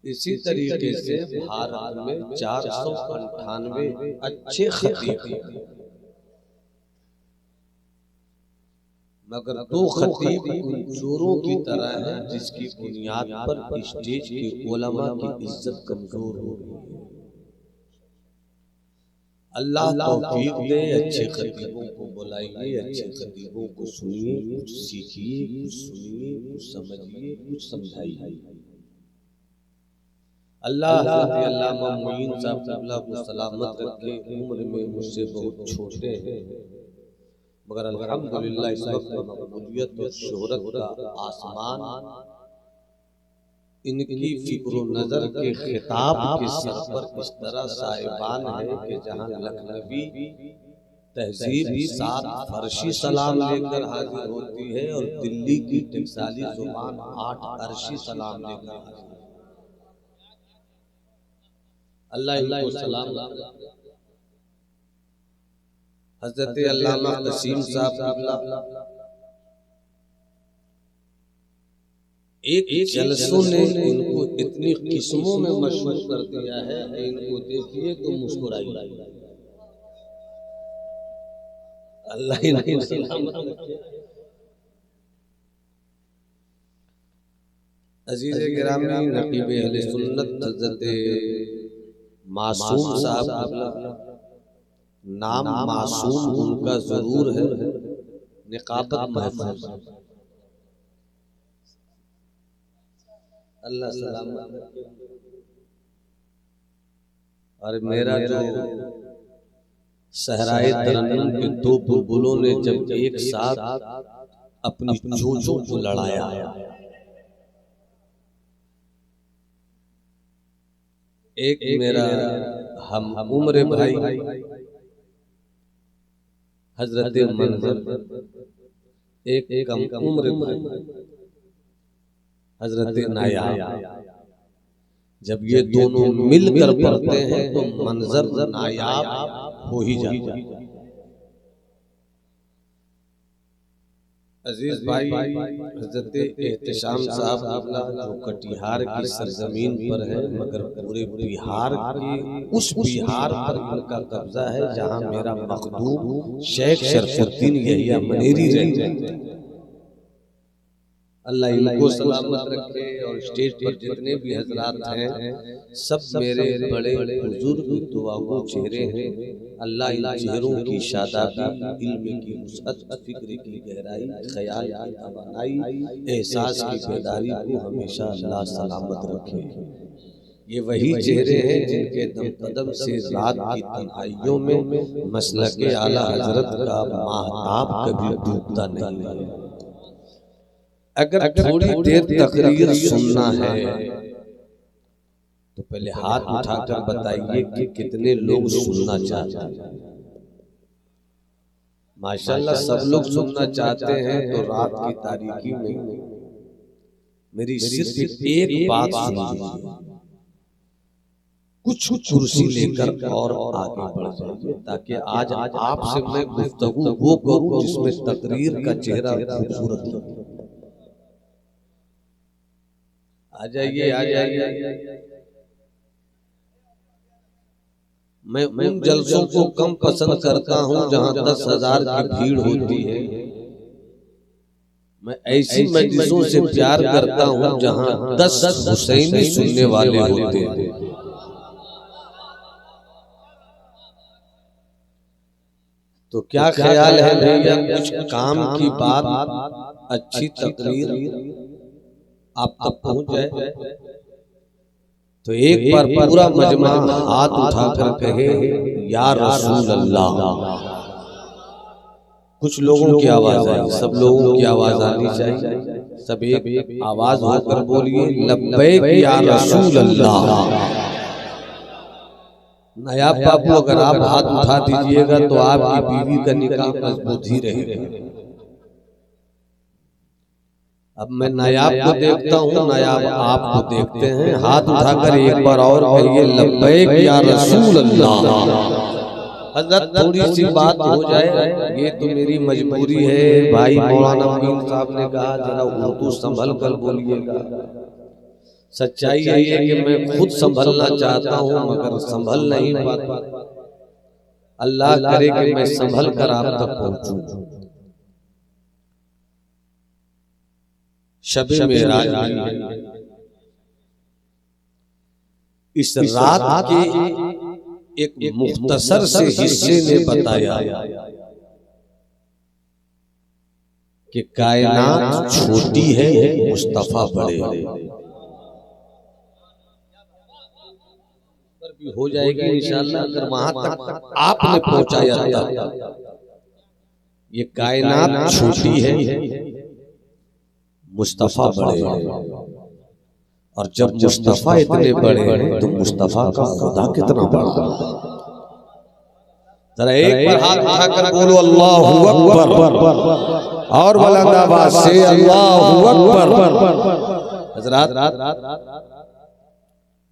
इसी तरीके से भारत में 498 अच्छे खतीब हैं, मगर दो खतीब उन चोरों की तरह हैं जिसकी बुनियाद पर स्टेज के उलमा की इज्जत कमजोर हो गई है। अल्लाह तौफीक दे, अच्छे खतीबों को बुलाइए, अच्छे खतीबों को सुनिए, कुछ सीखिए, कुछ सुनिए, कुछ समझिए, कुछ समझाइए। अल्लाह हज़रत अल्लामा मोइन साहब क़िबला को सलामत रखे। उम्र में मुझसे बहुत छोटे हैं, मगर अल्हम्दुलिल्लाह इस वक्त मकबूलियत और शोहरत का आसमान इनकी फिक्र नजर के खिताब के सर पर इस तरह साहिबान है कि जहां लखनवी तहजीब 7 फर्शी सलाम लेकर हाजिर होती है और दिल्ली की टकसाली जुबान 8 अरशी सलाम लेकर हाजिर। अल्लाह इनको सलाम। हजरत अल्लामा कसीम साहब एक जलसों ने इनको इतनी किस्मों में मशहूर कर दिया है कि इनको देखिए तो मुस्कुराइए। अल्लाह इनको सलामत रखे। अजीज़े गिरामी, नकीब अहले सुन्नत हजरत मासूम साहब, नाम मासूम उनका जरूर है, निकाबत महफूज। अल्लाह सलामत रखे। और मेरा जो सहराए तरन्नुम के 2 बुलबुलों ने जब एक साथ अपनी चोंचों को लड़ाया, एक मेरा हम उम्र भाई हजरत मंजर, एक कम उम्र भाई हजरत नायाब। जब ये दोनों मिलकर पढ़ते हैं तो मंजर नायाब हो ही जाता है। अजीज भाई, हजरत एहतशाम साहब जो कटिहार की सरजमीन पर है, मगर पूरे बिहार की उस बिहार पर इनका कब्जा है जहां मेरा मखदूम शेख शरफुद्दीन यहिया मनेरी रहते हैं। अल्लाह इनको सलामत रखे। और स्टेज पर जितने भी हजरात हैं सब मेरे बड़े बुजुर्ग दुआगो चेहरे हैं। अल्लाह इन चेहरों की शादाबी, इल्म की वुसअत, फिक्र की गहराई, ख्याल की तवानाई, एहसास की बेदारी को हमेशा अल्लाह सलामत रखे। ये वही चेहरे हैं जिनके दम कदम से रात की तन्हाइयों में मसलके आला हजरत का महताब कभी डूबता नहीं है। अगर थोड़ी देर तकरीर सुनना है तो पहले हाथ उठाकर बताइए कि कितने लोग सुनना चाहते हैं। माशाल्लाह सब लोग सुनना चाहते हैं। तो रात की तारीकी में मेरी सिर्फ एक बात सुनिए, कुछ कुर्सी लेकर और आगे बढ़ जाइए, ताकि आज आपसे मैं गुफ्तगू वो करूं जिसमें तकरीर का चेहरा खूबसूरत लगे। आ जाइए, आ जाइए। मैं उन जलसों को कम पसंद करता हूं जहां 10,000 की भीड़ होती है। मैं ऐसी मजलिसों से प्यार करता हूं जहां 10 हुसैनी सुनने वाले होते हैं। तो क्या ख्याल है भैया, कुछ काम की बात, अच्छी तकरीर आप तक पहुंच जाए तो एक बार पूरा मजमा हाथ उठाकर कहे या रसूल अल्लाह। कुछ लोगों की आवाज आई, सब लोगों की आवाज आनी चाहिए। सब एक आवाज होकर बोलिए लब्बैक या रसूल अल्लाह। नायाब बाबू, अगर आप हाथ उठा दीजिएगा तो आपकी बीवी का निकाह मजबूत ही रहेगा। अब मैं नायाब को देखता हूँ, नायाब आपको देखते हैं। हाथ उठाकर एक बार और कहिए लब्बैक या रसूल अल्लाह। हजरत थोड़ी सी बात हो जाए, ये तो मेरी मजबूरी है। भाई मौलाना मोइन साहब ने कहा जरा उर्दू संभल कर बोलिएगा। सच्चाई यही है कि मैं खुद संभलना चाहता हूं मगर संभल नहीं पाता। अल्लाह करे कि मैं संभल कर आप तक पहुंचूं। शबे मेराज इस रात के एक मुख्तसर से हिस्से ने बताया कि कायनात छोटी है, मुस्तफा बड़े भी हो जाएगी इंशाअल्लाह। अगर वहां तक आपने पहुंचाया था, ये कायनात छोटी है, मुस्तफा बड़े हैं। और जब मुस्तफा इतने बड़े हैं तो मुस्तफा का खुदा कितना बड़ा। जरा एक बार हाथ उठाकर बोलो अल्लाहू अकबर, और बुलंद आवाज से अल्लाहू अकबर। हजरात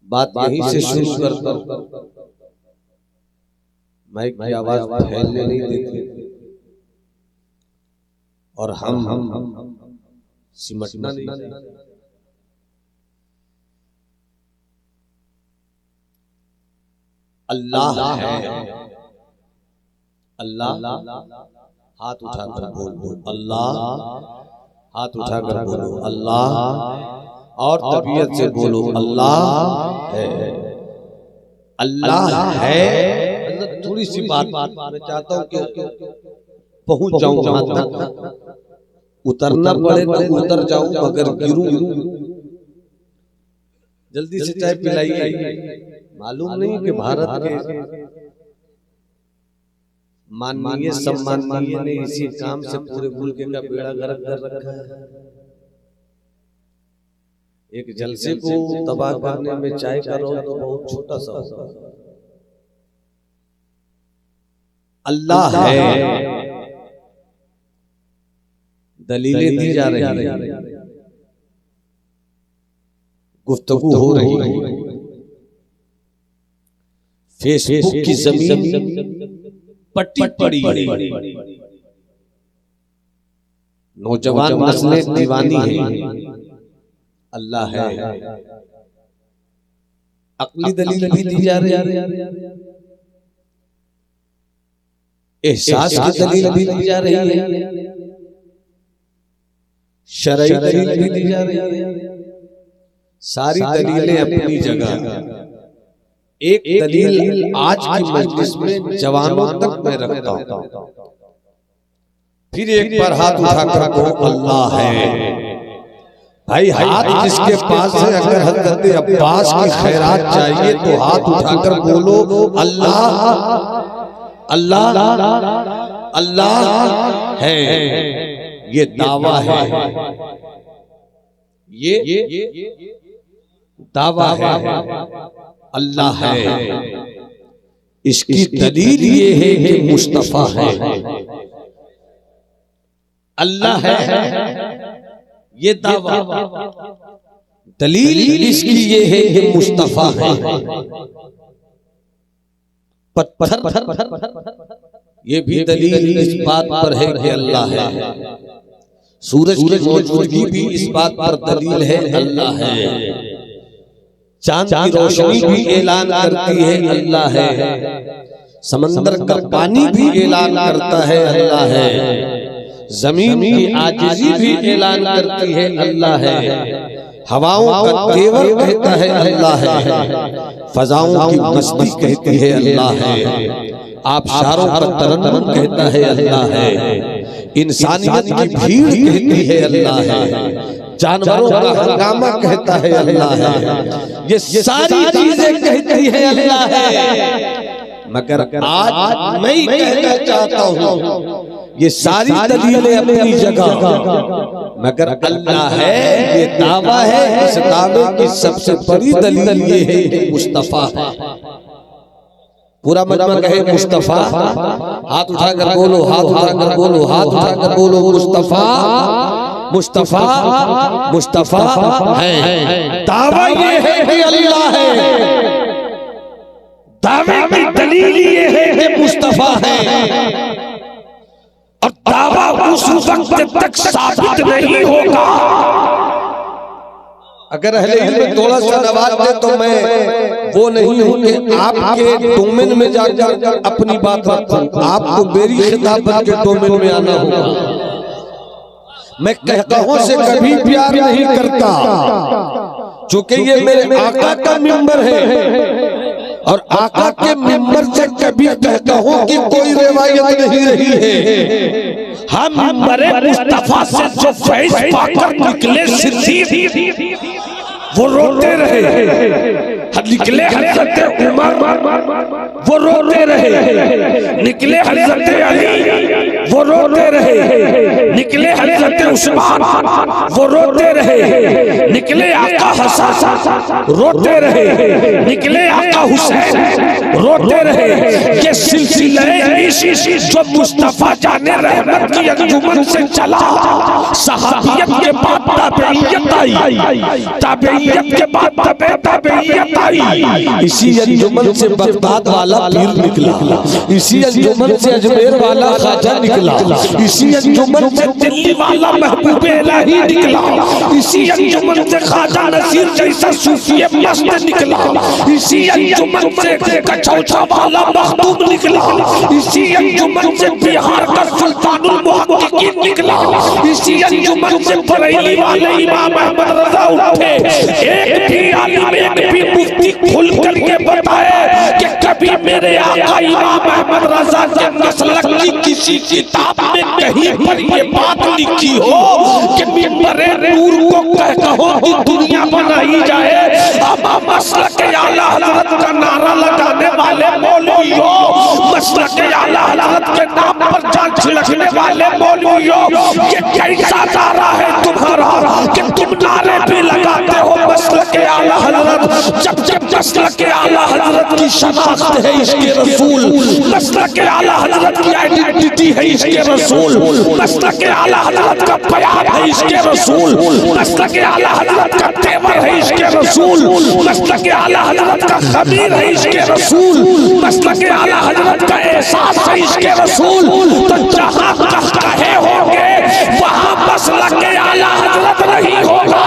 बात यहीं से शुरू करता हूं, माइक की आवाज फैलने नहीं देती और हम सिमटना नहीं। अल्लाह है, अल्लाह हाथ उठाकर बोलो अल्लाह, हाथ उठाकर बोलो अल्लाह, और तबीयत से बोलो अल्लाह है। अल्लाह है, थोड़ी सी बात मैं चाहता हूं कि पहुंच जाऊं वहां तक। उतरना पड़े तो उतर जाऊं, मगर गिरूं जल्दी से चाय पिलाइए। मालूम नहीं कि भारत के माननीय सम्माननीय ने इसी काम से पूरे मुल्क का बेड़ा गर्क कर रखा है। एक जलसे को तबाह करने में चाय का रोल तो बहुत छोटा सा होता है। अल्लाह है, दलीलें दी जा रही है, गुफ्तगू हो रही है। फेसबुक की जमीन पट्टी पड़ी है, नौजवान नस्लें दीवानी है। अल्लाह है, अक्ली दलील भी दी जा रही है, एहसास की दलील भी दी जा रही है, शरई दलील भी दी जा रही है। सारी दलीलें अपनी जगह। एक दलील आज की मजलिस में जवानों तक मैं रखता हूं। फिर एक बार हाथ उठाकर कहो अल्लाह है। भाई हाथ जिसके पास है, अगर हजरत अब्बास की खैरात चाहिए तो हाथ उठाकर बोलो अल्लाह अल्लाह अल्लाह है। ये दावा है, ये दावा है अल्लाह है। इसकी दलील ये है कि मुस्तफा है। अल्लाह है, ये दावा, दलील इसकी ये है कि मुस्तफा है। पत्थर ये भी दलील इस बात पर है कि अल्लाह है। सूरज की मौजूदगी भी इस बात पर दलील है अल्लाह है। चांद की रोशनी भी ऐलान करती है अल्लाह है। समंदर का पानी भी ऐलान करता है अल्लाह है। जमीन की आजिज़ी भी ऐलान करती है अल्लाह है। हवाओं का तेवर कहता है अल्लाह है। फजाओं की मस्ती कहती है अल्लाह है। आबशारों का तरन्नुम कहता है अल्लाह है। इंसानियत की भीड़ कहती है अल्लाह है। जानवरों का हंगामा कहता है अल्लाह है। ये सारी चीजें कहती है अल्लाह है। मगर आज मैं कहना चाहता हूँ, ये सारी दलीलें अपनी जगह, मगर अल्लाह है ये दावा है। इस दावे की सबसे बड़ी दलील ये है कि मुस्तफा है। पूरा मजमा कहे मुस्तफा। हाथ उठाकर बोलो, हाथ उठाकर बोलो, हाथ उठाकर बोलो मुस्तफा मुस्तफा मुस्तफा है। दावा ये है कि अल्लाह है, दावे की दलील ये है कि मुस्तफा है। और दावा उस वक्त तक साबित नहीं होगा अगर अहले इल्म में थोड़ा सा नवाज दे तो मैं वो नहीं हूं कि आपके डोमेन में जाकर अपनी बात रखूं। आपको मेरी खिताबत के डोमेन में आना होगा। मैं कहकाहों से कभी प्यार नहीं करता, चूंकि ये मेरे आका का मिंबर है और आका के मिंबर से कभी कहकाहों की कोई रिवायत नहीं रही है। हम मिंबरे मुस्तफा से जो फैज़ पाकर निकले सिद्दीक़ वो रोते रहे। निकले हज़रत उमर वो रोते रहे। निकले हज़रत अली वो रोते रहे। निकले हज़रत उस्मान वो रोते रहे। निकले आका हसन रोते रहे। निकले आका हुसैन रोते रहे। ये सिलसिले जो मुस्तफा जाने रहमत की अंजुमन से चला, सहाबियत के बाद ताबेइयत आई, ताबेइयत के बाद ताबेइयत आई। इसी अंजुमन से बगदाद वाला पीर निकला, इसी अंजुमन से अजमेर वाला ख्वाजा निकला, इसी अंजुमन से दिल्ली वाला महबूब इलाही निकला, इसी अंजुमन से ख्वाजा नसीर जैसा सूफी मस्त निकला, इसी अंजुमन से कचौचा वाला मखदूम निकला, इसी अंजुमन से बिहार का सुल्तानुल मुहक्किकीन निकला, इसी अंजुमन से बरेली वाले इमाम अहमद रजा उठे। एक भी आलिम, एक भी मुफ्ती खुल करके बताए कि कभी मेरे आका इमाम अहमद रजा के मसलक की किसी किताब में कहीं पर ये बात लिखी हो कि मिंबरे नूर को कहकाहों की दुनिया बनाई जाए। अब मसलक आला हज़रत का नारा लगाने वाले मौलवी हो, मसलक आला हज़रत के नाम पर जान छिड़कने वाले मौलवी हो, ये कैसा नारा है तुम्हारा कि तुम नारे भी लगाते हो मसलक आला हज़रत, जब जब मसलक आला हज़रत की शनाख्त है इसके रसूल, मसलक आला हज़रत की आइडेंटिटी है इसके रसूल, मसलक आला हज़रत का बयान है इसके रसूल, मसलक आला हज़रत का तेवर है इसके रसूल, मसलक आला हज़रत का खमीर है इसके रसूल, मसलक आला हज़रत का एहसास है इसके रसूल। तो जहां कहे होंगे वहां मसलक आला हज़रत नहीं होगा,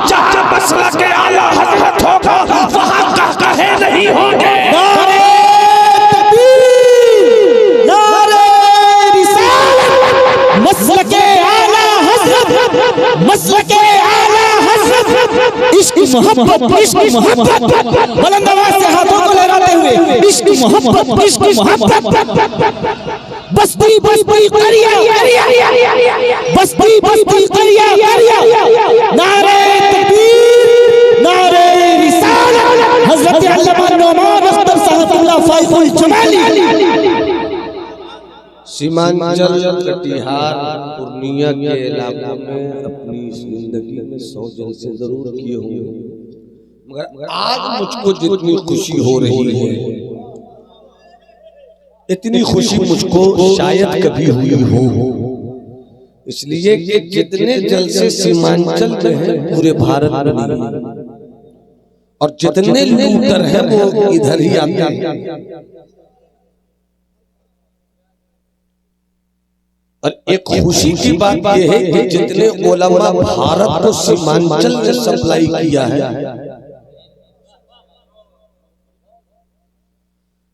जहां मसलक आला हज़रत होगा वहां कहे नहीं होंगे। मसलके आला हज़रत, मसलके आला हज़रत, इश्क मोहब्बत, इश्क मोहब्बत, बुलंद आवाज से हाथों को लहराते हुए इश्क मोहब्बत, इश्क मोहब्बत। बस्ती बस्ती करिया, बस्ती बस्ती करिया, नारे तकबीर, नारे रिसालत, हज़रत अल्लामा नौमान अख्तर साहब फाइजुल जमाली। सीमांचल, कटिहार, पूर्णिया के इलाकों में अपनी जिंदगी में 100 जलसे जरूर किए होंगे, मगर आज मुझको जितनी खुशी हो रही है इतनी खुशी मुझको शायद कभी हुई हो। इसलिए कि जितने जलसे सीमांचल में हैं पूरे भारत में, और जितने लूटर हैं वो इधर ही आते हैं। और एक खुशी की बात यह है कि जितने उलमा भारत को सीमांचल ने सप्लाई किया है,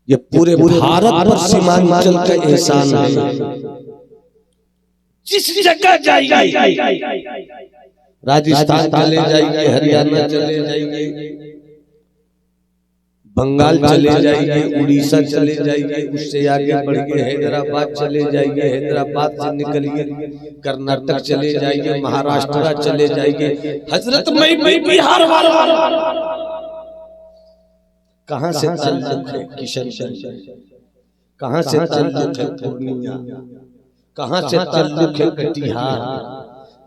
ये पूरे भारत पर सीमांचल का एहसान है। जिस जगह जाइए, राजस्थान चले जाइए, हरियाणा चले जाइए, बंगाल चले जाइए, उड़ीसा चले जाइए, उससे आगे बढ़ के हैदराबाद चले जाइए, हैदराबाद से निकलिए कर्नाटक चले जाइए, महाराष्ट्र चले जाइए, हजरत मैं बिहार वाला कहां से ताल्लुक है किशनगंज, कहां से ताल्लुक है पूर्णिया, कहां से ताल्लुक है कटिहार।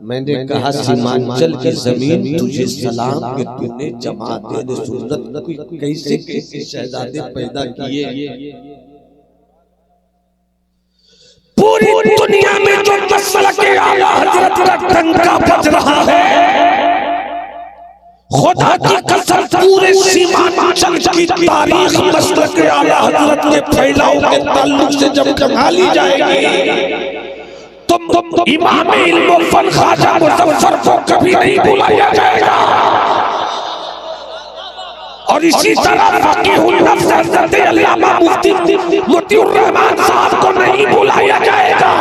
मैंने कहा सीमांचल की जमीन तुझे सलाम कि तूने जमात सुन्नत कैसे कैसे शहजादे पैदा किए। पूरी दुनिया में जो मसलक आला हज़रत का डंका बज रहा है, खुदा की कसम पूरे सीमांचल की तारीख मसलक आला हज़रत के फैलाव के ताल्लुक से जब जमा ली जाएगी, तुम इमाम इल्म फन ख्वाजा मुज़फ्फर को कभी नहीं भुलाया जाएगा। और इसी तरह फकीहुल नफ्स हज़रत अल्लामा मुफ्ती मोतिउर रहमान साहब को नहीं बुलाया जाएगा।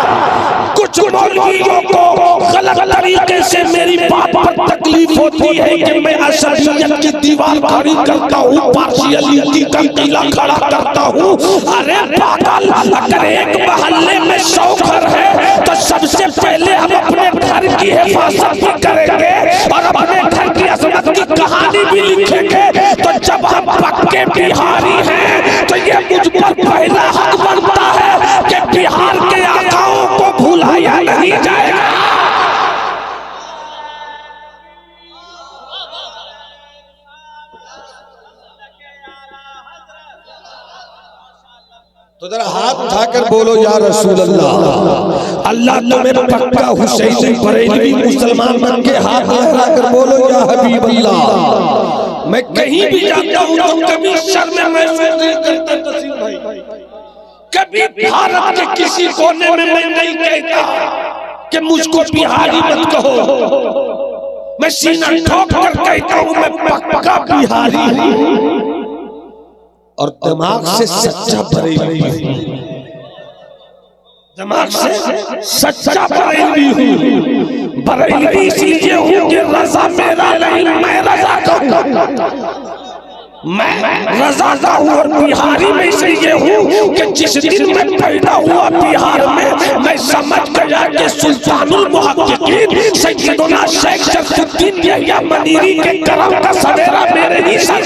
कुछ मौलवियों को गलत तरीके से मेरी बात पर तकलीफ होती है कि मैं असलियत की दीवार खड़ी करता हूँ, पार्शियलिटी का किला खड़ा करता हूँ। अरे पागल, अगर एक मोहल्ले में 100 घर है तो सबसे पहले हम अपने घर की हिफाजत भी करेंगे और अपने घर की अजमत की कहानी भी लिखेंगे। तो जब हम पक्के बिहारी हैं तो ये मुझ पर पहला हक बनता है कि बिहार के आकाओं को भुलाया नहीं जाएगा। तो जरा हाथ उठाकर बोलो या रसूल अल्लाह। अल्लाह तुम्हें पक्का हुसैनी बरेलवी मुसलमान बन के हाथ उठाकर बोलो या हबीब अल्लाह। मैं कहीं भी जाता हूँ तो कभी शर्म में महसूस नहीं करता तसीम भाई। कभी भारत के किसी कोने में मैं नहीं कहता कि मुझको बिहारी मत कहो। मैं सीना ठोक कर कहता हूँ मैं पक्का बिहारी हूँ और दिमाग से सच्चा बरेलवी हूँ। दिमाग से सच्चा बरेलवी हूँ। बरेलवी इसलिए हूँ कि रज़ा मेरा नहीं, मैं रज़ा का हूँ। मैं रज़ा का हूँ और बिहारी में इसलिए हूँ कि जिस दिन मैं पैदा हुआ बिहार में मैं समझ गया कि सुल्तानुल मुहक्किकीन सैयदना शेख शरफुद्दीन यहिया मनीरी के करम का सवेरा मेरे ही सर।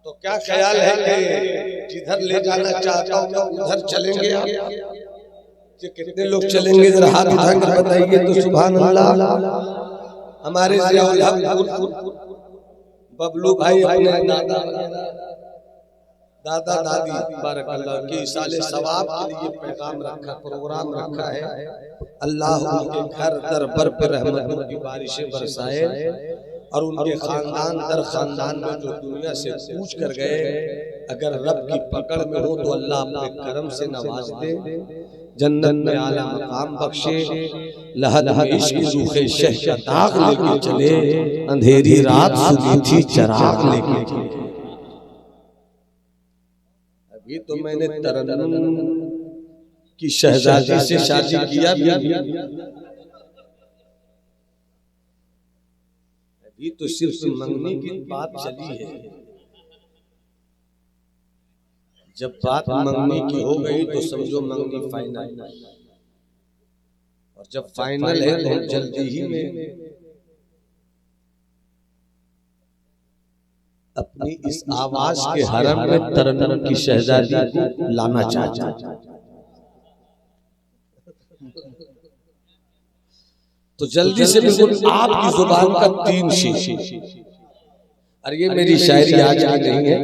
तो क्या ख्याल है कि जिधर ले जाना चाहता हूँ उधर चलेंगे आप? कितने लोग चलेंगे जरा हाथ उठाकर बताइए तो सुभान अल्लाह। हमारे ज़ियाउल हक बबलू भाई अपने दादा दादी बारकल्लाह की साले सवाब के लिए पैगाम रखा, प्रोग्राम रखा है। अल्लाह उनके घर दर बर पे रहमतों की बारिशें बरसाए और उनके खानदान दर खानदान में जो दुनिया से पूछ कर गए अगर रब की पकड़ में हो तो अल्लाह अपने करम से नवाज दे, जन्नत में आला मकाम बख्शे, लहद इश्क सूखे शह का दाग लेके चले, अंधेरी रात सुनी थी चराग लेके चले। अभी तो मैंने तरन्नुम की शहजादी से शादी किया अभी तो सिर्फ मंगनी की बात चली है। जब बात मंगनी की हो गई तो समझो मंगनी फाइनल, और जब फाइनल है तो जल्दी ही में अपनी इस आवाज के हरम में तरन्नुम की शहजादी को लाना चाहता। तो जल्दी से बिल्कुल आपकी जुबान का 3 शेर। और ये मेरी शायरी आज की नहीं है,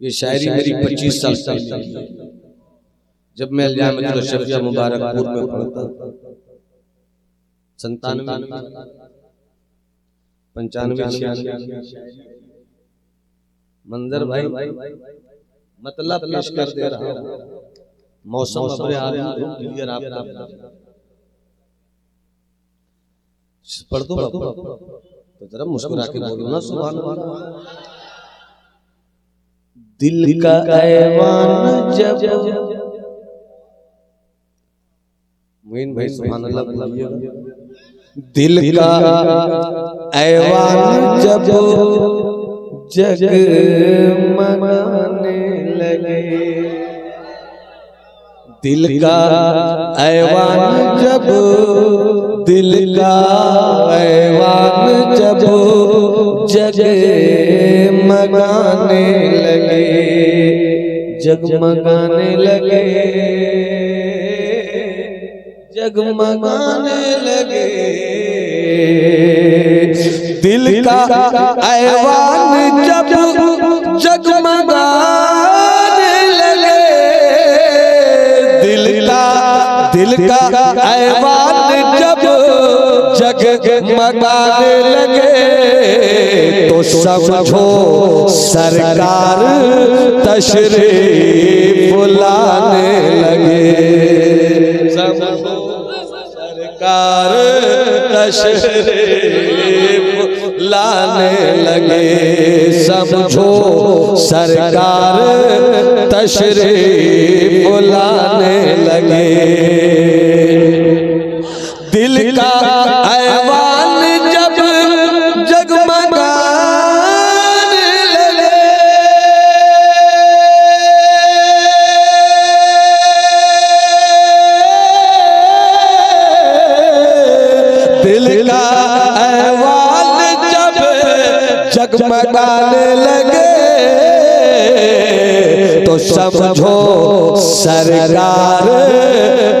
ये शायरी मेरी 25 साल पहले जब मैं जामिया शफिया मुबारकपुर में पढ़ता था 97 95 मंजर भाई मतलब पेश कर दे रहा हूं। मौसम अपने आप क्लियर आपका पढ़ दो तो जरा मुस्कुरा के बोलो ना सुभान अल्लाह। दिल का ऐवान जब मोइन भाई सुभान अल्लाह बोलिएगा। दिल का ऐवान जब जगमगाने लगे, दिल का ऐवान जब, दिल का ऐवान जब जगमगाने लगे, जगमगाने लगे, जगमगाने लगे। दिल का ऐवान जब जगमगाने लगे, दिल का ऐवान जब जगमगाने लगे, तो समझो सरकार तशरीफ लाने लगे, सरकार तशरीफ लाने लगे, समझो सरकार तशरीफ लाने लगे। दिल का ऐवान जब जगमगाने लगे, दिल का ऐवान जब जगमगाने लगे, तो समझो सरकार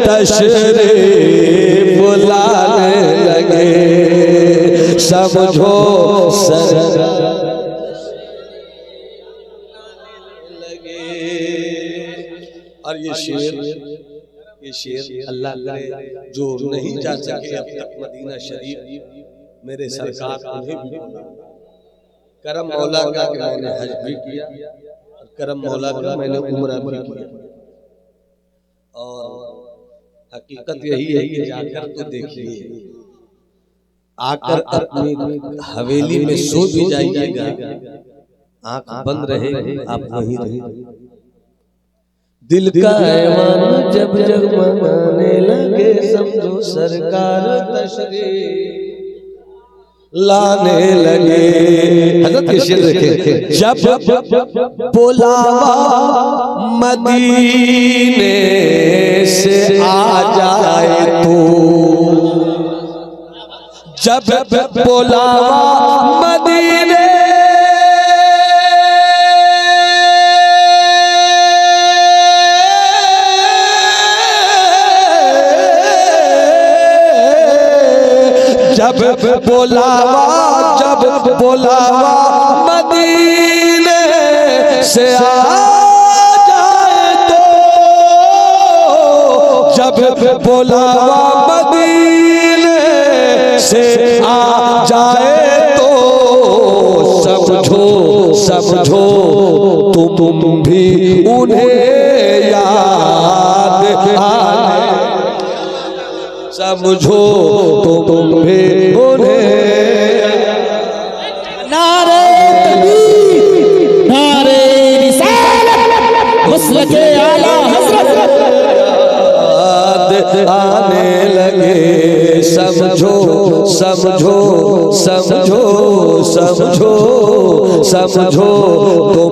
तशरीफ लाने लगे, समझो सरकार लगे। और ये शेर अल्लाह करे जो नहीं जा सके अब तक मदीना शरीफ, मेरे सरकार उन्हें भी बोला। करम मौला का कि मैंने हज भी किया, करम मौला का मैंने उम्रा भी किया। और हकीकत यही है कि जाकर तो देखिए, आकर अपनी हवेली में सो भी जाइएगा, आंख बंद रहेगी, आप वहीं रहेंगे। दिल का ऐवान जब जगमगाने लगे, समझो सरकार तशरीफ लाने लगे। हज़रत के शेर देखे, जब बुलावा मदीने से आ जाए तो, जब बुलावा मदीने जब बुलावा मदीने से आ जाए तो, जब बुलावा मदीने से आ जाए तो, समझो तुम भी उन्हें याद आए, समझो तुम भी उन्हें। नारे तकबीर, नारे रिसालत, मसलके आला हज़रत आने लगे, समझो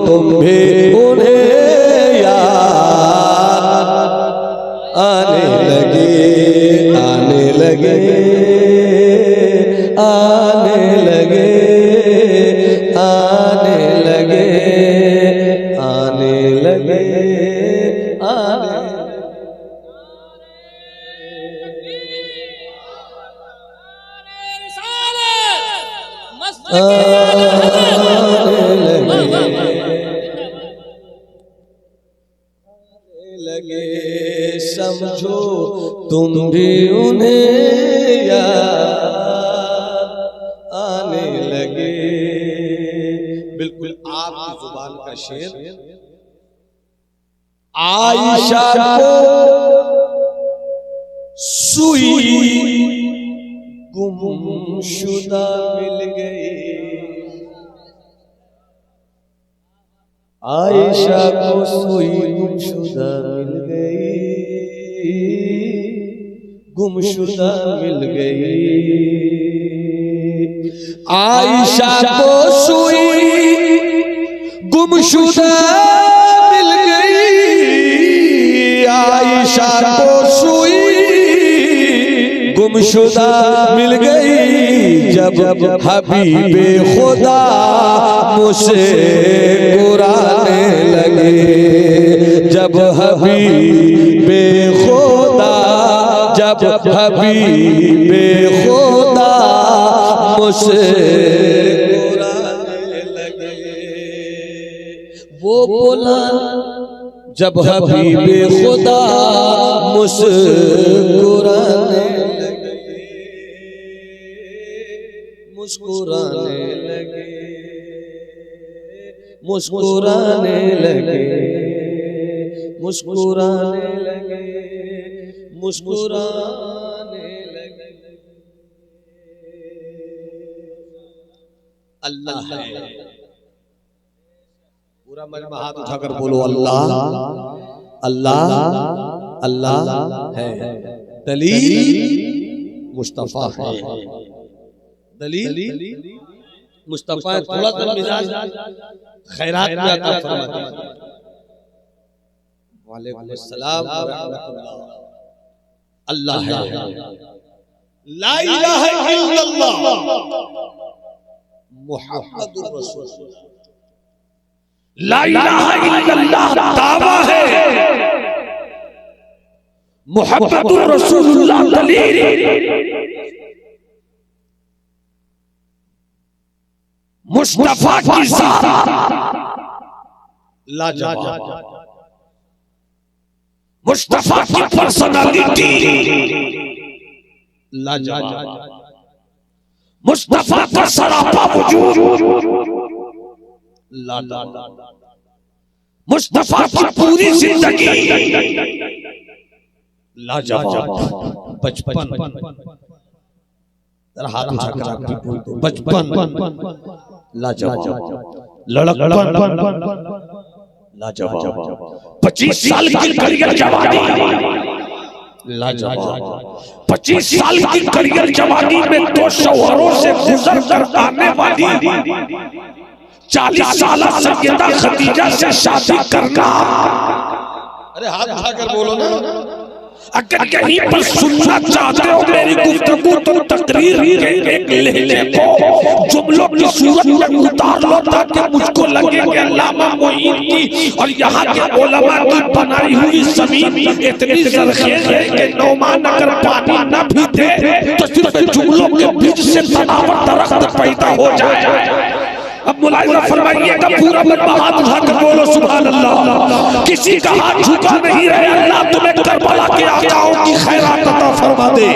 तुम भी उन्हें याद आने लगे, आने लगे, आने लगे, आने लगे, आने लगे, आने लगे, समझो तुम भी उन्हें याद आने लगे। बिल्कुल आपकी जुबान का शेर। आयशा को सुई गुमशुदा मिल गई, आयशा को सुई गुमशुदा मिल गई, गुमशुदा मिल गई। आयशा को सुई गुमशुदा मिल गई, आयशा को सुई गुमशुदा मिल गई। जब हबीबे खुदा मुझसे कुराने लगे, जब हबीबे खुदा, जब हबीबे खुदा मुझसे कुराने लगे, वो बोला जब हबीबे खुदा मुस्कुराने लगे, मुस्कुराने लगे, मुस्कुराने लगे, मुस्कुराने लगे, मुस्कुराने लगे। अल्लाह है। पूरा मजमा हाथ उठाकर बोलो अल्लाह अल्लाह अल्लाह है। दलील मुस्तफा है, दलील मुस्तफा। थोड़ा सा मिजाज खैरात में अता फरमाते हैं। वालेकुम अस्सलाम व रहमतुल्लाह। अल्लाह है, ला इलाहा इल्लल्लाह मुहम्मदुर रसूलुल्लाह। ला इलाहा इल्लल्लाह दावा है, मुहम्मदुर रसूलुल्लाह दलील। मुस्तफा की ज़ात लाजवाब, मुस्तफा की पर्सनालिटी लाजवाब, मुस्तफा का सरापा वजूद लाजवाब, मुस्तफा की पूरी जिंदगी लाजवाब। बचपन हाथ उठाकर आप भी बोल दो, बचपन लाजवाब, लड़कपन लाजवाब, 25 साल की करियर जवानी, लाजवाब, 25 साल की करियर जवानी में 2 शौहरों से गुजर कर आने वाली 40 साल सैयदा खदीजा से शादी करना। अरे हाथ उठाकर बोलो ना। अगर कहीं पर सुनना चाहते हो मेरी गुफ्तगू तो तकरीर के एक लहजे को जुमलों की सूरत में उतार लो ताकि मुझको लगे कि अल्लामा मोईन की और यहाँ के उलमा की बनाई हुई ज़मीन इतनी ज़रख़ेज़ है कि नौमान अगर पानी न भी दे तो सिर्फ जुमलों के बीच से तनावर दरख्त पैदा हो जाए। अब मुलाहिज़ा फरमाइएगा, पूरा मजमा हाथ उठाकर बोलो सुभान अल्लाह। किसी का हाथ झुका नहीं रहे, अल्लाह तुम्हें करबला के आकाओं की खैरात अता फरमा दे।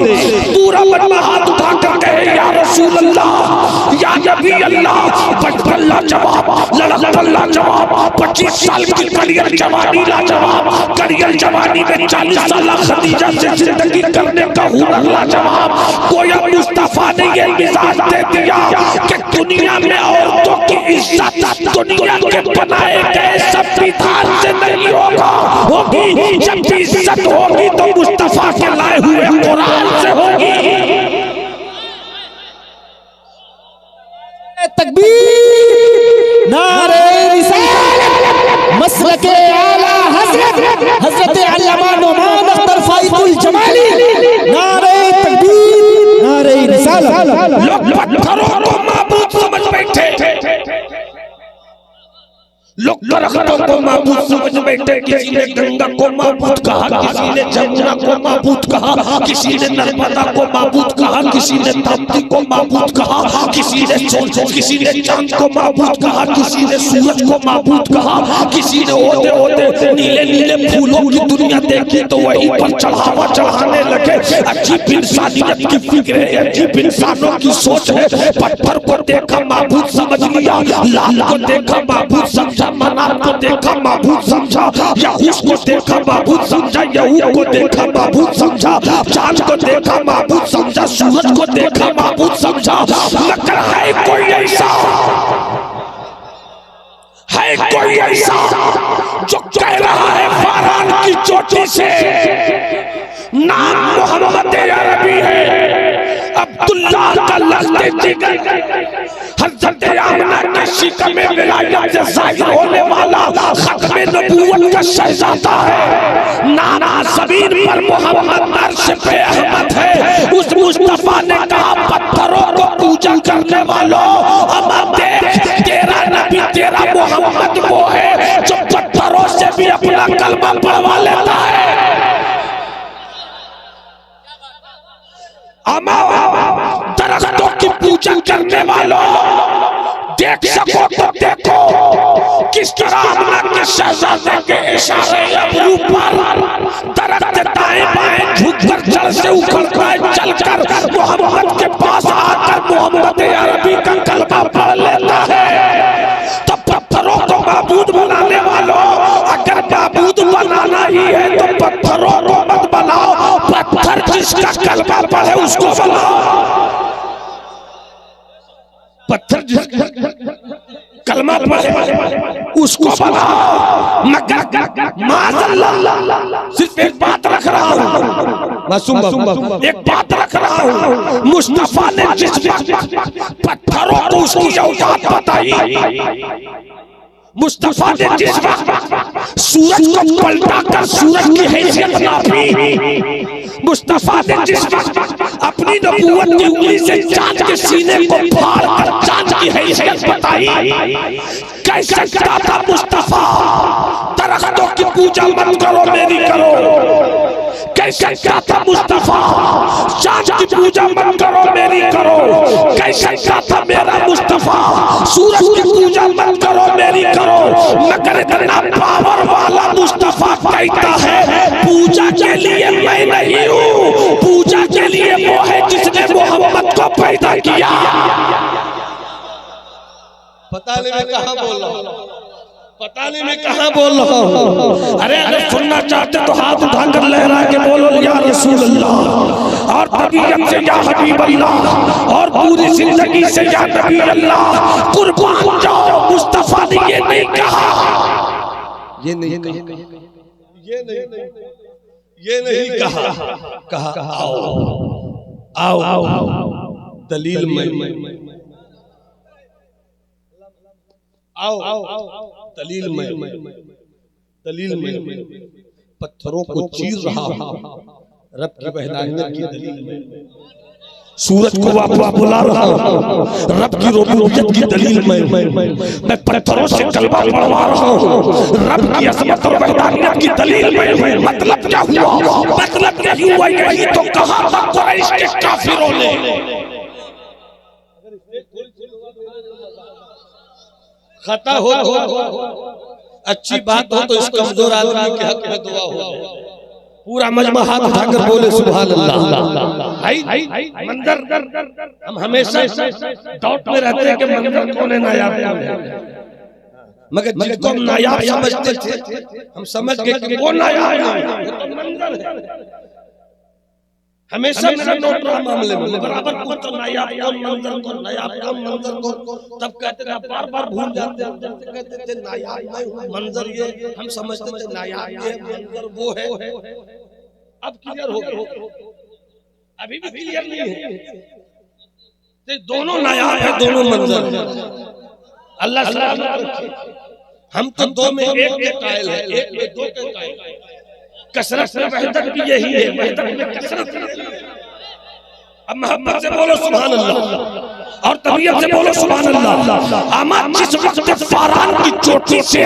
पूरा मजमा हाथ उठाकर कहे या रसूल अल्लाह, या नबी अल्लाह। बचपन लाजवाब, लड़कपन लाजवाब, 25 साल की करियर जवानी लाजवाब, करियर जवानी में 40 साल खदीजा से जिंदगी करने का हुनर लाजवाब। गोया मुस्तफा ने ये मिजाज दे दिया कि दुनिया में औरतों की इज्जत दुनिया के बनाए गए संविधान से नहीं होगी, जब भी इज्जत होगी तो मुस्तफा के लाए हुए कुरान से होगी। तकबीर, नारे रिसालत, मसलके आला हज़रत हज़रत अल्लामा नुमान अख्तर फाइजुल जमाली। नारे तकबीर, नारे रिसालत। लोग पत्थरों को माबूद समझ बैठे, लोग दरख्तों को माबूद समझ बैठे। किसी ने गंगा को माबूद कहा, किसी ने जमुना को माबूद कहा, किसी ने नर्मदा को माबूद कहा, किसी ने ताप्ती को माबूद कहा, किसी ने चांद को माबूद कहा, किसी ने सूरज को माबूद कहा, किसी ने ओते ओते नीले नीले फूलों की दुनिया देखी तो वहीं पर चढ़ावा चढ़ाने लगे। अजीब इंसानियत की फिक्र है, अजीब इंसानों की सोच है। पत्थर को देखा माबूद समझ लिया, लाल को देखा माबूद समझा, मनार को देखा माबूद समझा, याहूस को देखा माबूद समझा, यहू को देखा माबूद समझा, चांद को देखा माबूद समझा, सूरज को देखा माबूद समझा। मगर है कोई ऐसा, है कोई ऐसा जो कह रहा है फरहान की चोटी से नाम मोहम्मद अरबी है, अब्दुल्लाह का लश्ते जिगर, हज़रत आमना के शिकम में विलायत से ज़ाहिर होने वाला खत्मे नबूवत का शहज़ादा है। नाना ज़मीन पर मोहम्मद अर्श पे अहमद है। उस मुस्तफा ने कहा पत्थरों को पूजा करने वालों, अब देख तेरा नबी तेरा मोहम्मद वो है जो पत्थरों से भी अपना कलमा पढ़वा लेता है। दरख्तों की पूजा करने वालों, देख सको तो देखो किस तरह आमना के शहजादे के इशारे अबरू पर दरख्त दाएं बाएं झुककर जड़ से उखड़कर चलकर मोहम्मद के पास आकर मोहम्मद अरबी का कलमा पढ़ लेता है। तो पत्थरों को माबूद बनाने वालों, अगर माबूद बनाना ही है तो पत्थरों को मत बनाओ, पत्थर जिसका कलमा पढ़े उसको बनाओ। पत्थर जिस कलमा पढ़े उसको बनाओ, मगर माज़अल्लाह सिर्फ एक बात रख रहा हूँ, मासूम एक बात रख रहा हूँ, मुस्तफा ने जिस पत्थरों को उसकी औकात बताई, मुस्तफा ने जिस वक्त सूरज को पलटा कर सूरज की हैसियत नापी, मुस्तफा ने जिस वक्त अपनी नबूवत की उंगली से चांद के सीने को फाड़ कर चांद की हैसियत बताई, कह सकता था मुस्तफा दरख्तों की पूजा मत करो मेरी करो, कह सकता था मुस्तफा चांद की पूजा मत करो मेरी करो, कह सकता था मेरा मुस्तफा सूरज की पूजा मत करो मेरी करो, मगर इतना पावर वाला मुस्तफा कहता है पूजा के लिए मैं नहीं हूँ, पूजा के लिए वो है जिसने मोहम्मद को पैदा किया। पता नहीं मैं कहाँ बोल रहा हूँ, पता नहीं मैं कहाँ बोल रहा हूँ। अरे अगर सुनना चाहते तो हाथ उठाकर लहरा के बोलो या रसूल अल्लाह, और तबीयत से या हबीब अल्लाह, और पूरी जिंदगी से या नबी अल्लाह, कुर्बान जाओ। मुस्तफा ने ये नहीं कहा, ये नहीं कहा आओ दलील में आओ दलील में पत्थरों को चीर रहा हूं, रब की वहदानियत की दलील में सूरज को वापस बुला रहा हूँ, रब की रुबूबियत की दलील में मैं पत्थरों से कलमा पढ़वा रहा हूँ, रब की अज़मत और वहदानियत की दलील में। मतलब क्या हुआ? मतलब यही हुआ, यही तो कहा था कुरैश के काफिरों ने। खता हो अच्छी बात हो तो इस कमजोर आदमी के हक में दुआ हो। पूरा मजमा हाथ उठाकर बोले सुभान अल्लाह। मंजर हम हमेशा डाउट में रहते हैं कि मंजर कौन है नायाब, मगर जिसको हम नायाब समझते थे हम समझ गए कि वो नायाब है। हमेशा मेरा डाउट रहा मामले में, बराबर कुछ तो नायाब कौन मंजर कौन, नायाब कौन मंजर कौन, तब कहते थे बार बार भूल जाते कहते थे नायाब मैं हूं, मंजर ये हम समझते थे नायाब ये मंजर वो है। अब क्लियर हो गया, अभी भी क्लियर नहीं है, दोनों नायाब है दोनों मंजर। अल्लाह सलामत रखे, हम तो दो में एक के कायल है, एक में दो के कायल है। कसरत में वहदत भी यही है, वहदत में कसरत। अब मोहब्बत से बोलो सुभान अल्लाह, और तबीयत से बोलो सुभान अल्लाह। आमद जिस वक्त फारान की चोटी से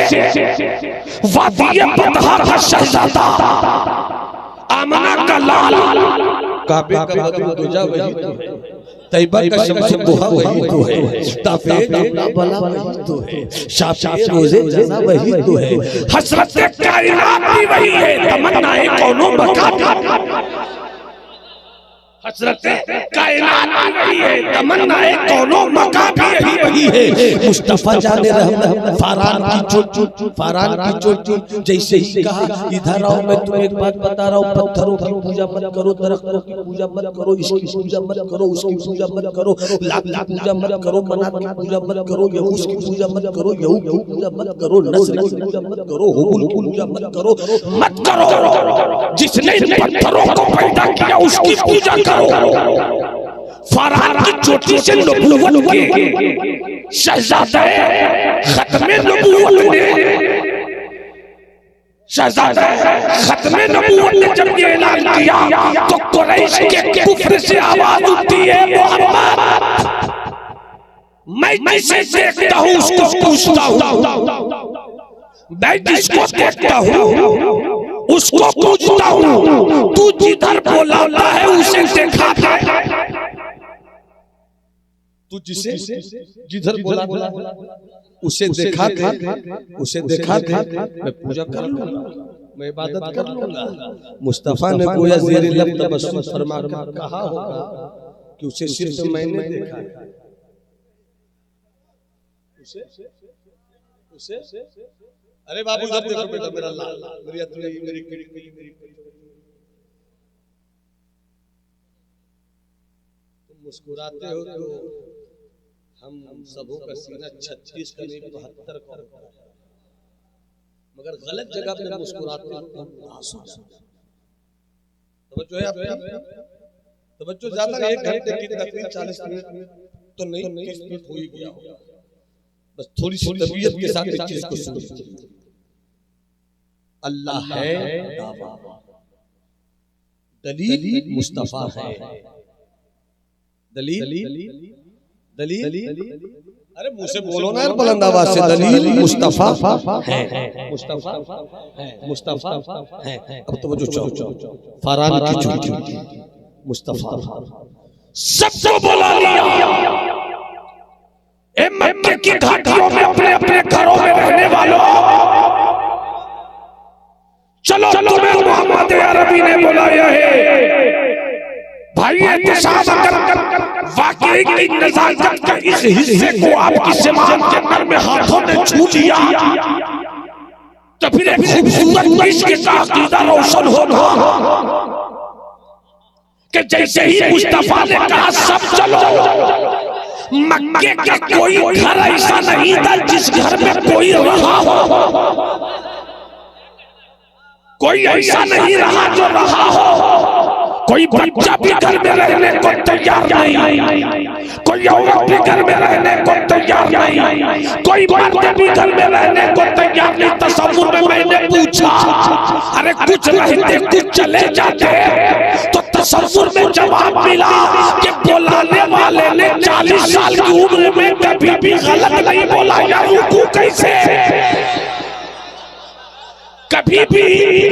वादिये बतहा का शहजादा, आमना का लाल, काबे का बदर दुजा वही तो है, तैयबा का शम्स दुहा वही तो है, ताफे का बला वही तो है, शाफी रोज़े जना वही तो है, हसरत कायनात भी वही है, तमन्नाए कौनो बका। हसरत कायनात भी वही है, तमन्नाए कौनो मका भी यही वही है। मुस्तफा जाने रहमत फारान की चोटी, फारान की चोटी जैसे ही कहा इधर आओ मैं तुम्हें एक बात बता रहा हूँ, पत्थरों की पूजा मत करो, दरख्तों की पूजा मत करो, इसकी पूजा मत करो, उसकी पूजा मत करो, लात की पूजा मत करो, मनात की पूजा मत करो, यहूस की पूजा मत करो, यहूद की पूजा मत करो, नस्र की पूजा मत करो, हुबुल की पूजा मत करो, मत करो। जिसने इन पत्थरों को पैदा किया उसकी पूजा करो। फरहान की चोटी से नबूवत के शहजादे खत्मे नबूवत ने, शहजादे खत्मे नबूवत ने जब ये ऐलान किया तो कुरैश के कुफ्र से आवाज उठती है, मोहम्मद मैं जिसे देखता हूँ उसको पूछता हूँ, मैं जिसको देखता हूँ उसको पूछता हूँ, तू जिधर बोलाता है उसे देखा दे। तू जिसे जिधर बोलाता है उसे देखा दे, उसे देखा दे, मैं पूजा कर लूंगा, मैं इबादत कर लूंगा। मुस्तफा ने गोया ज़ेरे लब तबस्सुम फरमा कर कहा होगा कि उसे सिर्फ मैंने देखा है, उसे अरे बाबू इधर देखो बेटा, मेरा लाल मेरी अतरी मेरी तुम मुस्कुराते हो तो हम सबों का सीना 36 का नहीं 72 का होता है, मगर गलत जगह पे मुस्कुराते हैं तो जो है तो बच्चों ज्यादा 1 घंटे की तकरीर 40 मिनट तो नहीं 30 मिनट हो ही गया होगा, बस थोड़ी सी तबीयत के साथ इस चीज को सुनिए। अल्लाह है दावा, दलील मुस्तफा है, दलील अरे मुंह से बोलो ना बुलंद आवाज से, दलील मुस्तफा है, मुस्तफा है। अब तो वो जो फरहान की चुटकी मुस्तफा सबको बुला लिया। मक्के की घाटियों में अपने अपने घरों में रहने वालों, चलो तुम्हें मोहम्मद अरबी ने बुलाया है। भाई एहतिसाब अगर वाकई की नजाकत का इस हिस्से को आपकी ज़बान के अंदर में हाथों ने छू लिया तो फिर एक खूबसूरत इश्क का अकीदा रोशन होगा कि जैसे ही मुस्तफा ने कहा सब चलो, मक्के का कोई घर ऐसा नहीं था जिस घर में कोई रहा हो, कोई ऐसा नहीं रहा जो रहा हो। कोई बच्चा भी घर में रहने को तैयार नहीं, कोई औरत भी घर में रहने को तैयार नहीं, कोई मर्द भी घर में रहने को तैयार नहीं। तसव्वुर में मैंने पूछा, अरे कुछ रहते कुछ चले जाते, तो तसव्वुर में जवाब मिला कि बुलाने वाले ने 40 साल की उम्र में कभी भी गलत नहीं बोला। या रुकू कैसे, कभी भी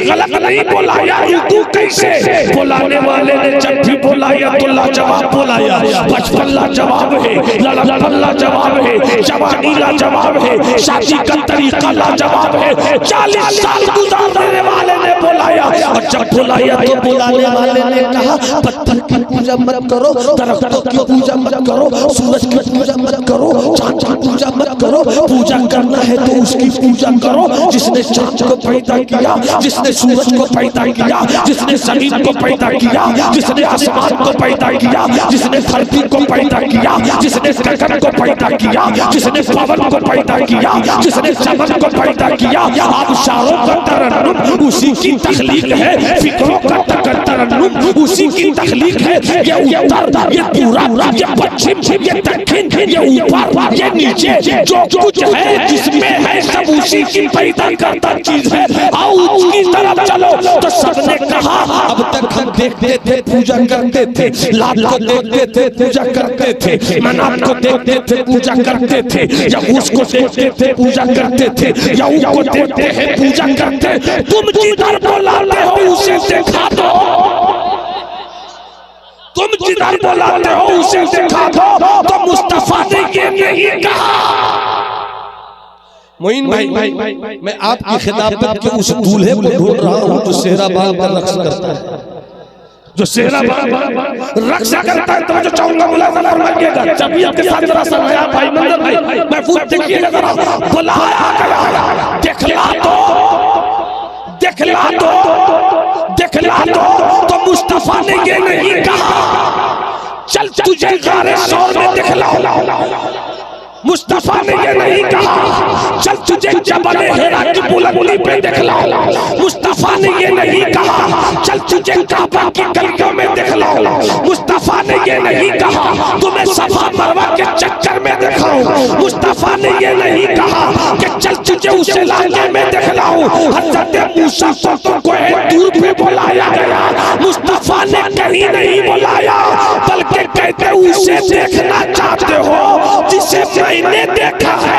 गलत नहीं बुलाया, रुकू कैसे। बुलाने वाले ने जब भी बुलाया तो लाजवाब बुलाया, बचपन लाजवाब है, लड़कपन लाजवाब है, जवानी लाजवाब है, शादी का तरीका लाजवाब है। 40 साल गुजारने वाले ने बुलाया, और जब बुलाया तो बुलाने वाले ने कहा पत्थर की पूजा मत करो, दरख्तों की पूजा मत करो, सूरज की पूजा मत करो, चांद की पूजा मत करो। पूजा करना है तो उसकी पूजा करो जिसने चांद को पैदा किया, जिसने सूरज को पैदा किया, जिसने जमीन को पैदा किया, जिसने आसमान को पैदा किया, जिसने धरती को पैदा किया, जिसने गगन को पैदा किया, जिसने पवन को पैदा किया, जिसने चमन को पैदा किया। अब शारों का तरन्नुम उसी की तख्लीक है, फिक्रों का तरन्नुम उसी की तख्लीक है। ये उत्तर, ये पूरा, ये पश्चिम, ये दक्षिण, ये ऊपर, ये नीचे, जो कुछ है जिसमें है सब उसी की पैदा करता चीज है। आओ उसकी तरफ चलो। तो सबने कहा अब तक हम देखते थे पूजा करते थे, लात को देखते थे पूजा करते थे, मनात को देखते थे पूजा करते थे, या उसको देखते थे पूजा करते थे, या उनको देखते हैं पूजा करते। तुम जिधर बुलाते हो उसे दिखा दो, तुम जिधर बुलाते हो उसे दिखा दो। तो मुस्तफा ने ये नहीं कहा। मोइन भाई, मैं आपकी खिताबत के उस दूल्हे को ढूंढ रहा हूँ जो सेहरा बाग पर रक्स करता है, जो सेहरा बाग रक्स करता है। तो जो चाहूंगा मुलाज़ा फरमाइएगा, जब आपके साथ जरा सा नया भाई मंदर भाई महफूज देखिएगा जरा, बुलाया गया, दिखला दो, दिखला दो, दिखला दो। तो मुस्तफा ने ये नहीं कहा चल तुझे गारे शौर में दिखलाओ, मुस्तफा ने ये नहीं कहा चल तुझे जबल हिरा की बुलंदी पे दिखलाओ, मुस्तफा ने ये नहीं कहा चल तुझे काबा की गलियों में दिखलाओ, मुस्तफा ने ये नहीं कहा तुम्हें सफा मरवा के चक्कर में दिखाऊं, मुस्तफा ने ये नहीं कहा कि चल तुझे उस इलाके में दिखलाऊं। हज़रत मूसा को दूर पे बुलाया गया, मुस्तफा ने कहीं नहीं बुलाया, बल्कि कहते उसे देखना चाहते हो जिसे मैंने देखा है।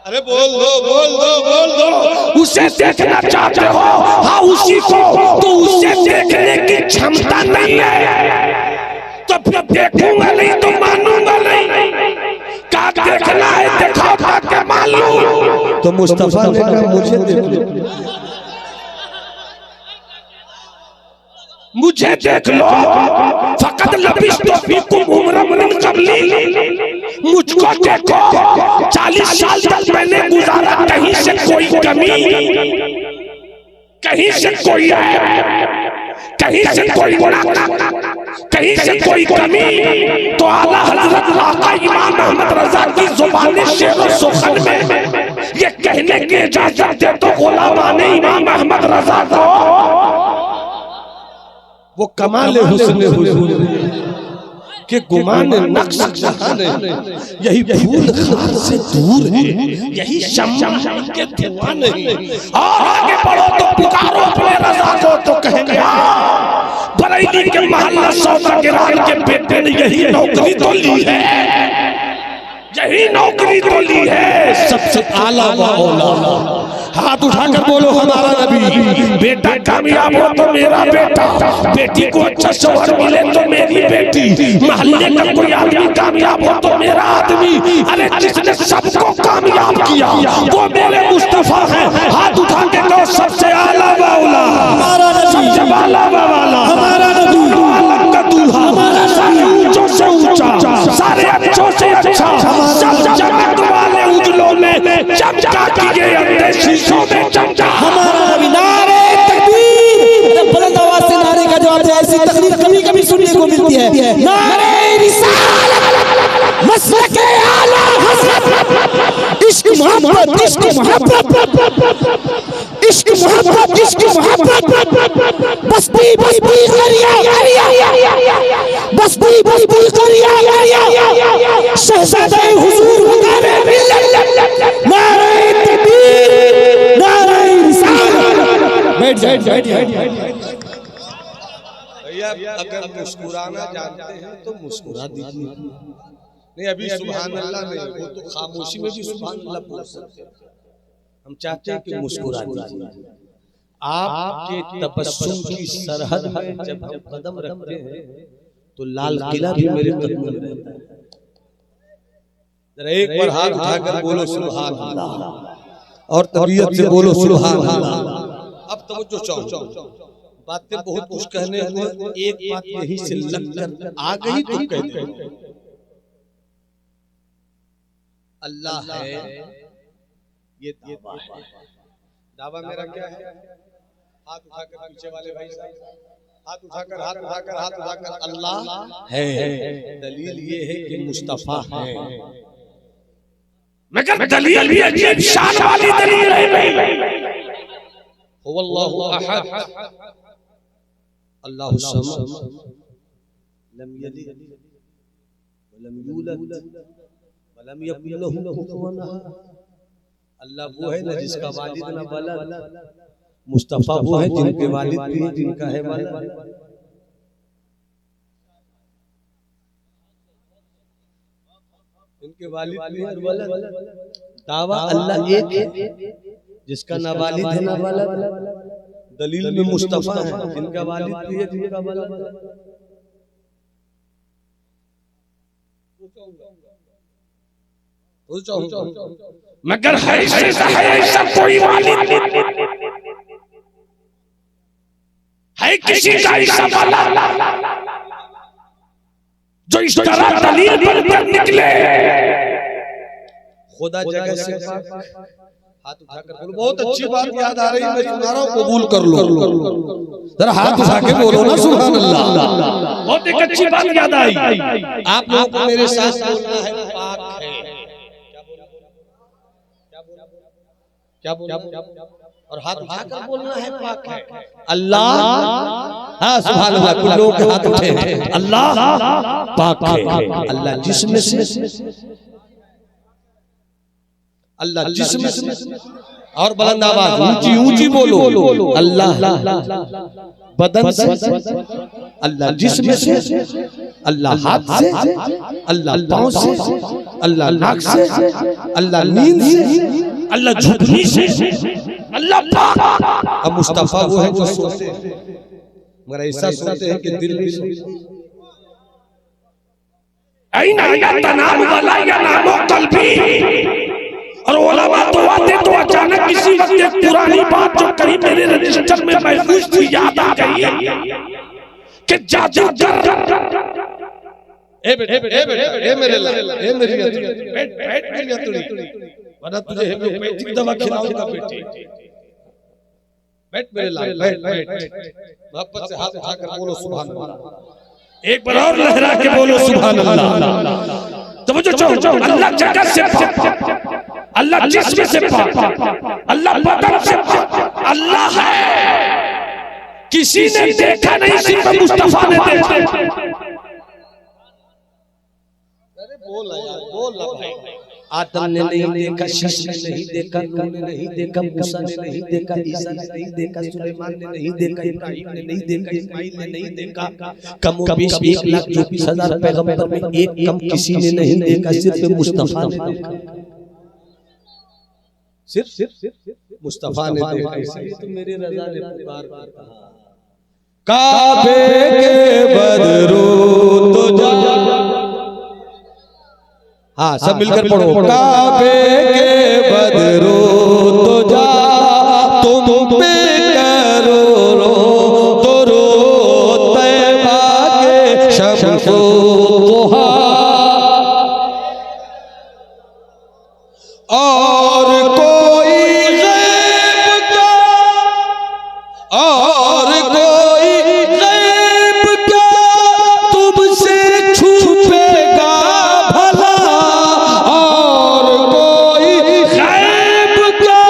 अरे बोल दो, बोल दो, बोल दो। उसे देखना चाहते हो, हाँ उसी को, तो उसे देखने की क्षमता नहीं है तो फिर देखूंगा नहीं तो मानूंगा नहीं। क्या देखना है दिखाओ ताकि मान लूं। तो मुस्तफा ने कहा मुझे देख लो, मुझे देख लो। फकत लबिस्तु फीकुम उम्रन मिन क़ब्ली, मुझको देखो 40 साल तक मैंने गुजारा, कहीं से कोई कमी, कहीं से कोई है, कहीं से कोई गुनाह, कहीं से कोई कमी तो आला हजरत आका इमाम अहमद रजा की जुबान शेर और सुखन में ये कहने की इजाजत दे तो गुलामान इमाम अहमद रजा को वो कमाल हुस्न हुजूर के गुमान नक्श जहान यही फूल खार से दूर है, यही शम्मा के धुआं नहीं। और आगे बढ़ो तो पुकारो अपने रजा को तो कहेंगे बरेली के मोहल्ला सौदागरान के बेटे ने यही नौकरी तो ली है, यही नौकरी तो ली है सबसे आला व औला। हाथ उठाकर बोलो हमारा नबी। बेटा कामयाब हो तो मेरा बेटा, बेटी को अच्छा शौहर मिले तो मेरी बेटी, मोहल्ले का कोई आदमी कामयाब हो तो मेरा आदमी। अरे जिसने सबको कामयाब किया वो मेरे मुस्तफा है। हाथ उठा के कहो सबसे आला व औला हमारा नबी, सबसे आला व औला हमारा नबी, आलम का दूल्हा, हमारा सारे ऊंचों से ऊंचा, सारे अच्छों से अच्छा, सब जन्नत वाले उजलों में चमका कीजिए, अंधे शीशों में चमका। हमारा नबी। नारे तकबीर। जब बुलंद आवाज से नारे का जवाब दे, ऐसी तकरीर कभी कभी सुनने को मिलती है। नारे रिसालत, मसलके आला हज़रत, इश्क मोहब्बत, इश्क मोहब्बत, इश्क मोहब्बत, इश्क मोहब्बत, बस्ती बस्ती करिया, बस्ती बस्ती करिया, शहजादे हुजूर वकारे मिल्लत, नारे तकबीर, नारे रिसालत। बैठ भैया अगर मुस्कुराना जानते हैं तो मुस्कुरा दीजिए। नहीं अभी सुभान अल्लाह नहीं, वो तो खामोशी में भी सुभान अल्लाह बोल सकते हैं। हम चाहते हैं कि मुस्कुरा दीजिए। आपके तबस्सुम की सरहद में जब हम कदम रखते हैं तो लाल किला भी मेरे कदम में रहता है। जरा एक बार हाथ उठाकर बोलो सुभान अल्लाह और तबीयत से बोलो सुभान अल्लाह। अब तवज्जो चाहो, बातें बहुत कुछ कहने को, एक बात यही से लगकर आ गई तो कह दे अल्लाह है, ये दावा है। दावा मेरा क्या है? हाथ उठाकर पीछे वाले भाई साहब, हाथ उठाकर अल्लाह है। दलील ये है कि मुस्तफा है, मगर दलील भी अजीब शान वाली दलील है। हुवल्लाहु अहद अल्लाहु समद लम यलिद वलम यूलद वलम यकुल लहू कुफुवन अहद। अल्लाह वो है ना जिसका वालिद ना वलद, मुस्तफा वो है जिनके वालिद भी है जिनका है वलद। इनके वालिद भी है वलद। दावा अल्लाह एक है जिसका ना वालिद है ना वलद। दलील में मुस्तफा है जिनका वालिद भी है जिनका वलद। मगर है ऐसा कोई वालिद है किसी का ऐसा वालिद जो इस तरह दलील बनकर निकले। खुदा जगह से हाथ उठाकर बोलो। बहुत अच्छी बात याद आ रही है, मैं सुना रहा हूँ, कबूल कर लो। जरा हाथ उठा के बोलो ना सुभान अल्लाह। बहुत एक अच्छी बात याद आई। आप लोगों को मेरे साथ बोलना है पाक है। क्या बोलना? और हाथ उठाकर बोलना है पाक है अल्लाह। हाँ सुभान अल्लाह। कुछ लोगों के हाथ उठे हैं। अल्लाह पाक है। अल्लाह जिस्म से, अल्लाह जिस्म से। और बुलंद आवाज ऊंची ऊंची बोलो। अल्लाह बदन से, अल्लाह जिस्म से, अल्लाह हाथ से, अल्लाह पांव से, अल्लाह नाक से, अल्लाह नींद से, अल्लाह झुकनी से, अल्लाह पाक। अब मुस्तफा वो है जो सोते हैं, मगर ऐसा सोते हैं कि दिल भी सोते। ऐना या तनाम वाला या नामो कल्बी। और उलमा तो आते तो अचानक किसी वक्त एक पुरानी बात जो कहीं मेरे रजिस्टर में महफूज थी याद आ गई कि जादूगर वरना तुझे होम्योपैथिक दवा खिलाऊंगा बेटे। बैठ मेरे लाल, बैठ। मोहब्बत से हाथ उठाकर बोलो सुभान अल्लाह। एक बार और लहरा के बोलो सुभान अल्लाह। तो जो अल्लाह जगत से पाक, अल्लाह जिस्म से पाक, अल्लाह बदन से पाक, अल्लाह है। किसी ने देखा नहीं, सिर्फ मुस्तफा ने देखा। आदम ने नहीं देखा, शीश ने नहीं देखा, नूह ने नहीं देखा, मूसा ने नहीं देखा, ईसा ने नहीं देखा, सुलेमान ने नहीं देखा, इब्राहिम ने नहीं देखा, इस्माइल ने नहीं देखा। कम बीस 1,24,000 पैगंबर में एक कम किसी ने नहीं देखा, सिर्फ मुस्तफा ने देखा। सिर्फ मुस्तफा ने देखा। इसलिए तो मेरे रज़ा ने बार-बार कहा, काबे के बदरू तो जा। हाँ, सब मिलकर पढ़ो। काबे के बदरू तो जा, तुम पे करो रो तो रो, तैबा के शम्सो दुहा। और कोई गैब का, और कोई गैब का तुमसे छुपेगा भला, और कोई गैब का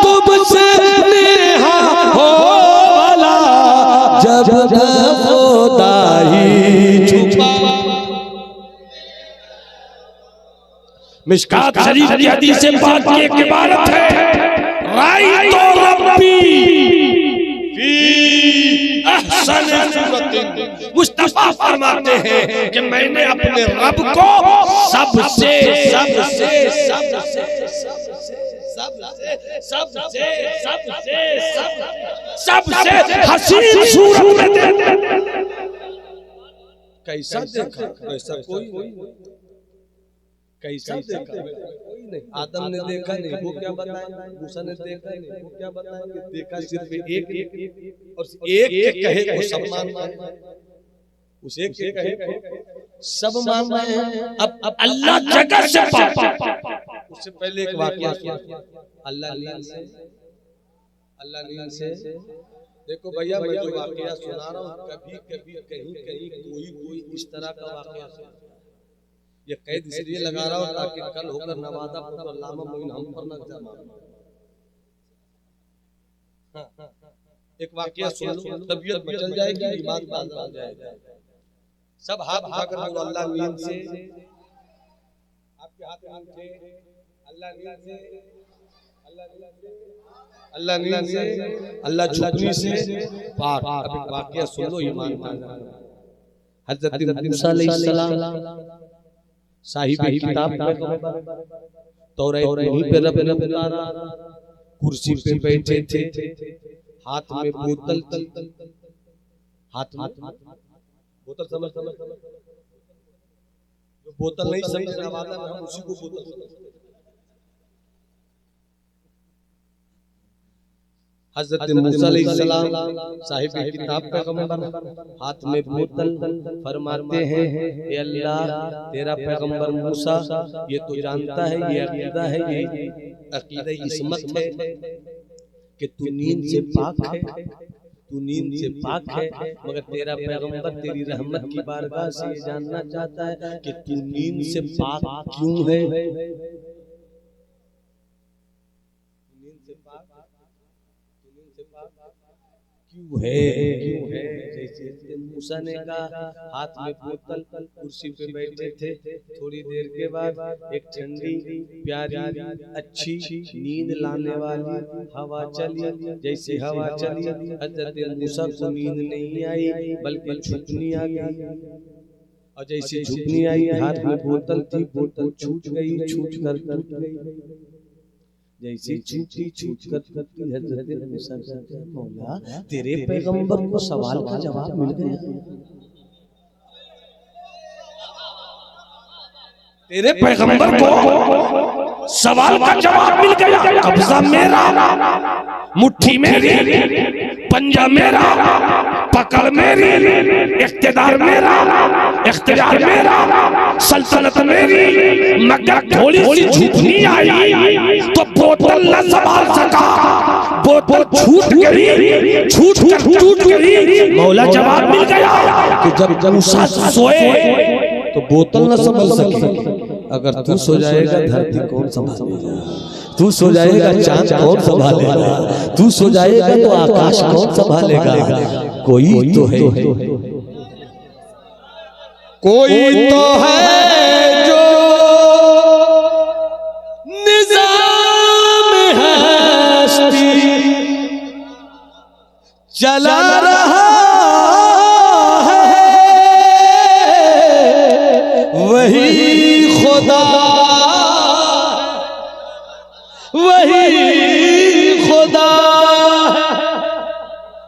तुमसे नेहा हो भला, जब खुदा ही छुपा। मिशकात शरीफ की हदीस से पाक की एक इबारत है, राई तो रब्बी फी अहसन सूरतिन। मुस्तफा फरमाते हैं कि मैंने अपने रब को सबसे सबसे सबसे सबसे हसीन सूरत में देखा। कैसा देखा? कैसा कोई नहीं। कैसा देखा? कोई नहीं। आदम ने देखा नहीं, वो क्या बताएं? मूसा ने देखा नहीं, वो क्या बताएंगे? देखा सिर्फ एक, और एक के कहे को सब मान रहे, उस एक के कहे सब मान रहे हैं। अब अल्लाह जगत से पाक। उससे पहले एक वाकया सुना। अल्लाह नींद से देखो भैया, मैं जो वाकया सुना रहा हूँ, कभी कभी कहीं कहीं कोई इस तरह का वाकया सुना। ये कैद इसलिए लगा रहा हूँ ताकि कल होकर नवादा पर अल्लामा मोइन हम पर न जमा। एक वाकया सुन लो, तबीयत बचल जाएगी, ईमान ताज़ा हो जाएगा। सब हाथ उठाकर बोलो, अल्लाह नींद से, आपके हाथ में थे, अल्लाह नींद से, अल्लाह नींद से, अल्लाह नींद से, अल्लाह झुकनी से पाक। अब एक वाकया सुन लो, ईमान ताज़ा। हज़रत मूसा अलैहिस्सलाम साहिब किताब तौरात वहीं पे रब ने उतारा, कुर्सी पे बैठे थे, हाथ में बोतल, हाथ में बोतल समझ, जो बोतल नहीं समझ नवादा में हम उसी को बोतल समझते। हज़रत मूसा अलैहिस्सलाम साहिब किताब पैगंबर, हाथ में बोतल, फरमाते हैं, ए अल्लाह तेरा पैगंबर मूसा ये तो जानता है, ये अकीदा है, ये अकीदा इस्मत है कि तू नींद से पाक है, तू नींद से पाक है, मगर तेरा पैगंबर तेरी रहमत की बारगाह से ये जानना चाहता है कि तू नींद से पाक क्यों है। क्यों है? जैसे मूसा ने कहा, हाथ में बोतल, कुर्सी पे बैठे थे, थोड़ी देर के बाद एक ठंडी प्यारी अच्छी नींद लाने वाली हवा चली। जैसे हवा चली, हज़रत मूसा को नींद नहीं आई बल्कि झुकनी आ गई, और जैसे झुकनी आई, हाथ में बोतल थी, बोतल छूट गई, छूट कर टूट गई। जैसे छूट कर हज़रत मूसा कहते हैं, मौला तेरे पैगंबर को सवाल का जवाब मिल गया, तेरे पैगंबर को सवाल का जवाब मिल गया। कब्जा मेरा, मुट्ठी मेरी, पंजा मेरा, पकड़ मेरी, इख्तियार मेरा, इख्तियार मेरा, सल्तनत मेरी, मगर थोड़ी सी झुकनी आई तो बोतल न संभाल सका, बोतल छूट गई, छूट कर टूट गई। मौला जवाब मिल गया कि जब मूसा सोए तो बोतल न संभल सके, अगर तू सो जाएगा धरती कौन संभालेगा, तू सो जाएगा चांद कौन संभालेगा, तू सो जाएगा तो आकाश कौन संभालेगा। कोई तो है, कोई तो है जो निजाम हस्ती चला रहा है, वही खुदा, वही खुदा,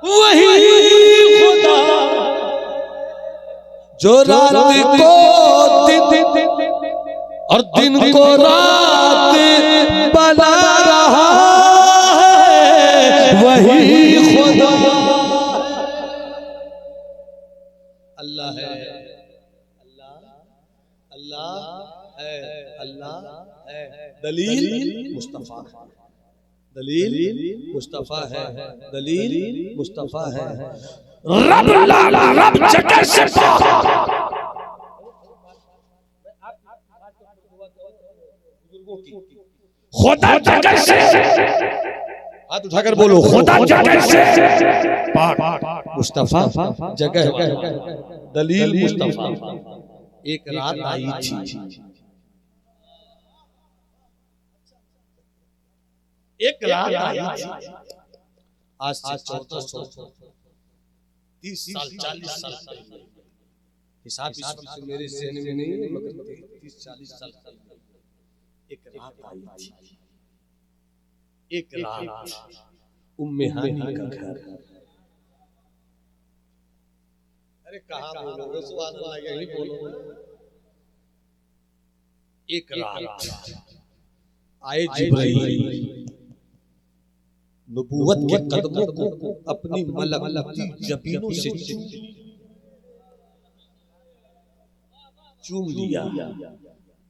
वही खुदा जो रात को दिन और दिन को रात बना रहा है, वही खुदा। अल्लाह है, अल्लाह है, अल्लाह है। दलील मुस्तफा, दलील मुस्तफा है, दलील मुस्तफा है। रब रब जगह से पाक, खुदा जगह से, हाथ उठाकर बोलो, खुदा जगह से पाक, मुस्तफा जगह, दलील मुस्तफा। एक रात आई थी, एक रात आई थी, आज से 1430 साल 40 साल पहले, हिसाब इस वक्त मेरे सहन में नहीं है, मगर 30-40 साल पहले एक रात आई थी, एक रात उम्मे हानी का घर। अरे कहाँ बोलोगे, सुभान अल्लाह, यही बोलो। एक रात आए जिब्राइल, नबूवत के कदमों को अपनी मलमलती जबीनों से चूम लिया।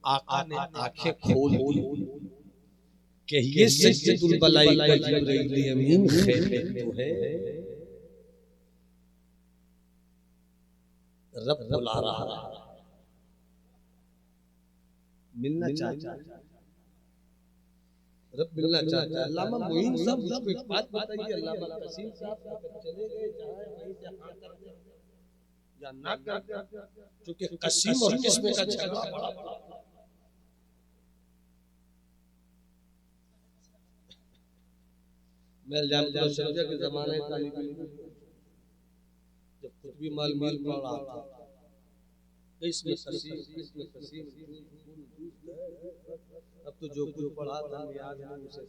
आका ने आंखें खोल दी, कहिए सज्जदुल मलाइका जिब्राइल अमीन खैरियत तो है। रब बुला रहा है, मिलना चाहता है, रब मिलना चाहता है। अल्लामा मोइन साहब मुझको एक बात बताइए, अल्लामा कसीम साहब चले गए जहां वहीं से हां कर या ना कर, क्योंकि कसीम और किस्म का झगड़ा बड़ा बड़ा। मैं जानता हूं समझा के जमाने का जब खुद भी माल माल पड़ रहा था, इसमें कसीम, इसमें कसीम, अब तो जो कुछ पढ़ा था याद है उसे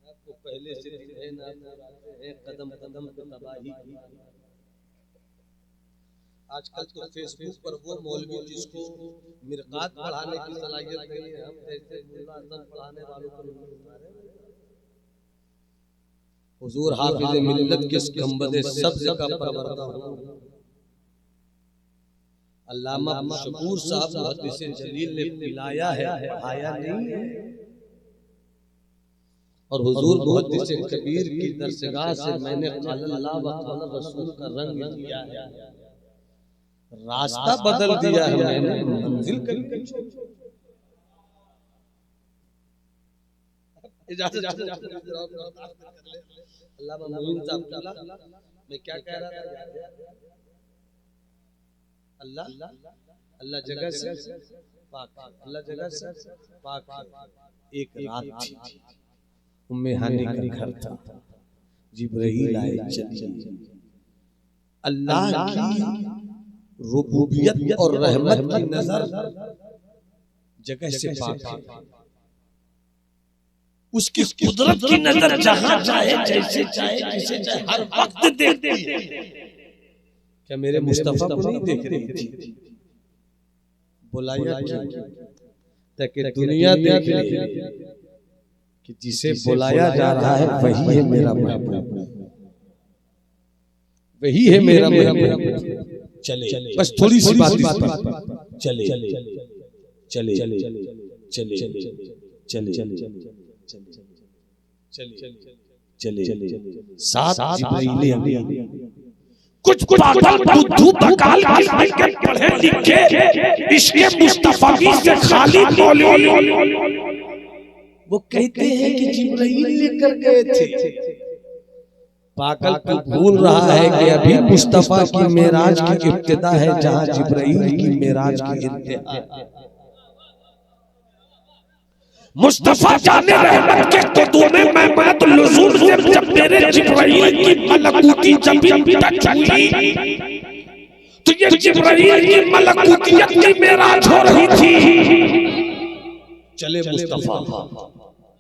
आपको पहले से दिन है ना, कदम कदम पे तबाही की। आजकल तो फेसबुक पर वो मौलवी जिसको मिरकात पढ़ाने की सलाहियत नहीं है, हम जैसे मुल्ला हसन पढ़ाने वालों को हुजूर हाफिज मिल्लत के गंबद सब्ज़ का परवरदा हूं। अल्लामा शकूर साहब मुहद्दिस जलील ने पिलाया है, पढ़ाया नहीं है। और हुजूर मुहद्दिस कबीर की दरसगाह से मैंने अल्लाह व रसूल का रंग लिया है, रास्ता बदल दिया है मैंने, मंजिल करीब। इजाजत अल्लामा मोइन साहब, मैं क्या कह रहा था? अल्लाह अल्लाह जगह से पाक, अल्लाह जगह से पाक। एक रात थी, उम्मे हानी का घर था, जिब्राइल आए चले। अल्लाह की रुबूबियत और रहमत की नजर जगह से पाक है, उसकी कुदरत की नजर जहां चाहे, जैसे चाहे, जिसे चाहे, हर वक्त देखती है। क्या मेरे मुस्तफा को नहीं देख रही थी? बुलाया क्यों? ताकि दुनिया देख ले कि जिसे बुलाया जा रहा है वही है मेरा महबूब। वही है मेरा मोहब्बत। चले बस थोड़ी सी बात इस पर। चले चले चले चले चले चले चले साथ जिब्राइल अमीन। कुछ पागल बुद्धू बकाल किस्म के पढ़े लिखे इसके मुस्तफा से खाली मौलवी वो कहते हैं कि जिब्राइल लेकर गए थे। पागल तो भूल रहा है कि अभी मुस्तफा की मेराज की इब्तिदा है, जहां जिब्राइल की मेराज की इंतहा। मुस्तफा जाने रहमत के कदमों में मैं तो लुज़ूम से जब मेरे जिब्राइल की मलकूती जब टच हुई तो ये जिब्राइल की मलकूतियत की मेराज हो रही थी। चले मुस्तफा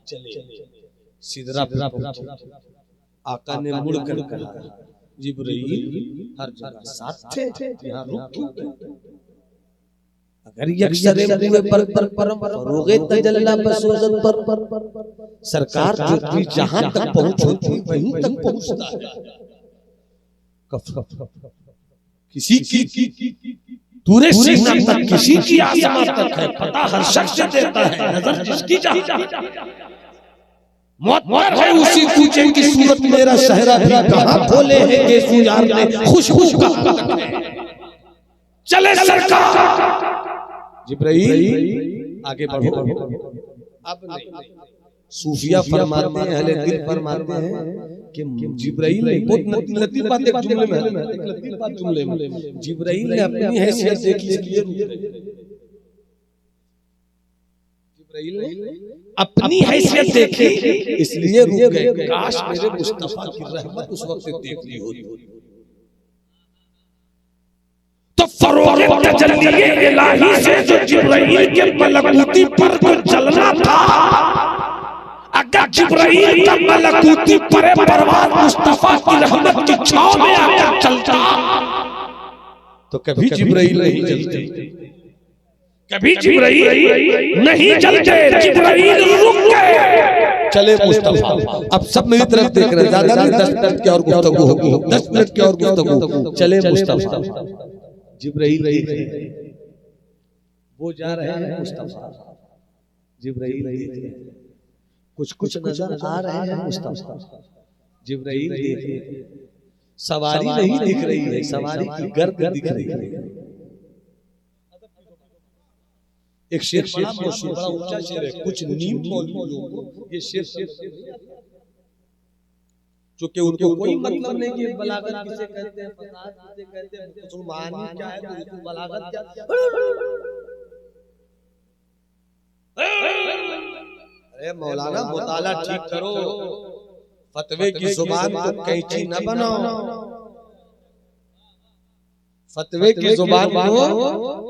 चले सिदरा पर आका ने मुड़कर कहा जिब्राइल हर जगह साथ थे, यहाँ रुक क्यों गए? अगर यक्सरे मुए पर फरोगे तजल्ला बसोजत पर सरकार जो जहां तक पहुंचती वहीं तक पहुंचता है। किसी की पूरे सीना तक किसी की आसमान तक है, पता हर शख्स देता है, नजर जिसकी चाहता है। मौत है उसी पूछे की सूरत मेरा सहरा भी कहां खोले हैं के सुयार ने खुशबू का। चले सरकार जिब्राइल आगे बढ़ो। अब नहीं सूफिया फरमाते हैं, अहले दिल फरमाते हैं कि जिब्राइल ने बहुत लतीफ बात एक जुमले में, एक लतीफ बात जुमले में जिब्राइल ने अपनी हैसियत देखी इसलिए रुक गए। जिब्राइल ने अपनी हैसियत देखी इसलिए रुक गए। काश मेरे मुस्तफा की रहमत उस वक्त देख ली होती। तो फरोगे तजल्ली इलाही से जो जिब्राइल के मलकूती पर जो जलना था, अगर जिब्राइल का मलकूती पर परवान मुस्तफा की रहमत की छांव में आकर चलता तो कभी जिब्राइल नहीं जलते, कभी जिब्राइल नहीं जलते, जिब्राइल रुक गए। चले मुस्तफा अब सब मेरी तरफ देख रहे हैं, ज्यादा नहीं 10 मिनट की और गुफ्तगू होगी, 10 मिनट की और गुफ्तगू। चले मुस्तफा जिब्राइल देख रहे हैं, वो जा रहे हैं मुस्तफा जिब्राइल देख रहे हैं, कुछ नजर आ रहे हैं मुस्तफा जिब्राइल देख रहे हैं। सवारी नहीं दिख रही है, सवारी की गर्द दिख रही है। एक शेर बड़ा मशहूर बड़ा ऊंचा शेर है, कुछ नीम मौलवी लोग ये शेर क्योंकि उनको कोई मतलब नहीं कि बलागत किसे कहते हैं, फसाद किसे कहते हैं, मुसलमानी क्या है, तो बलागत क्या। अरे मौलाना मुताला ठीक करो, फतवे की जुबान को कैंची न बनाओ, फतवे की जुबान को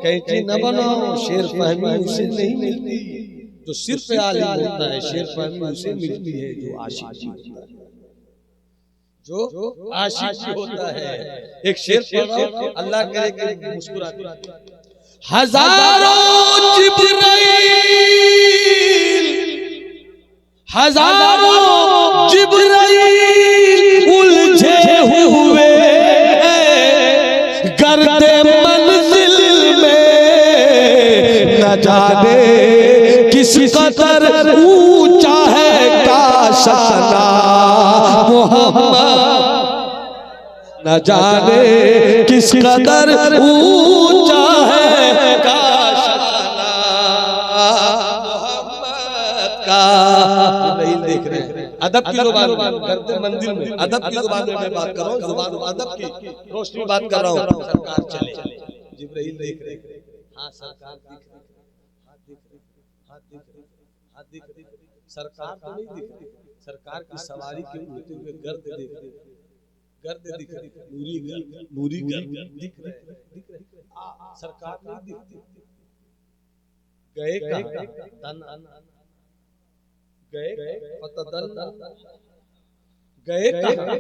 कैंची न बनाओ। शेर फहमी उसे नहीं मिलती जो सिर्फ आलिम होता है, शेर फहमी उसे मिलती है जो आशिकी होता है, जो आशिकी होता है। एक शेर पढ़ो, अल्लाह करे कि मुस्कुराते हजारों जिब्राइल, हजारों जिब्राइल उलझे हुए गर्दे मंजिल में, न जाने किस कदर ऊंचा है काशाना मोहम्मद, न जाने किस कदर ऊंचा है काशाना मोहम्मद का। देख रहे हैं अदब की जुबान में, गर्दे मंदिर में अदब की जुबान में मैं बात कर रहा हूँ, जुबान अदब की रोशनी बात कर रहा हूँ। सरकार चले जिब्राइल देख रहे, हाँ सरकार दिख रही, हाथ दिख रही, हाथ दिख रही, हाथ दिख रही। सरकार तो नहीं दिख रही, सरकार की सवारी के उड़ते हुए गर्द देख रही, गर्द दिख रही, नूरी गर्द दिख रही, सरकार नहीं दिखती। गए कहाँ गए कहाँ?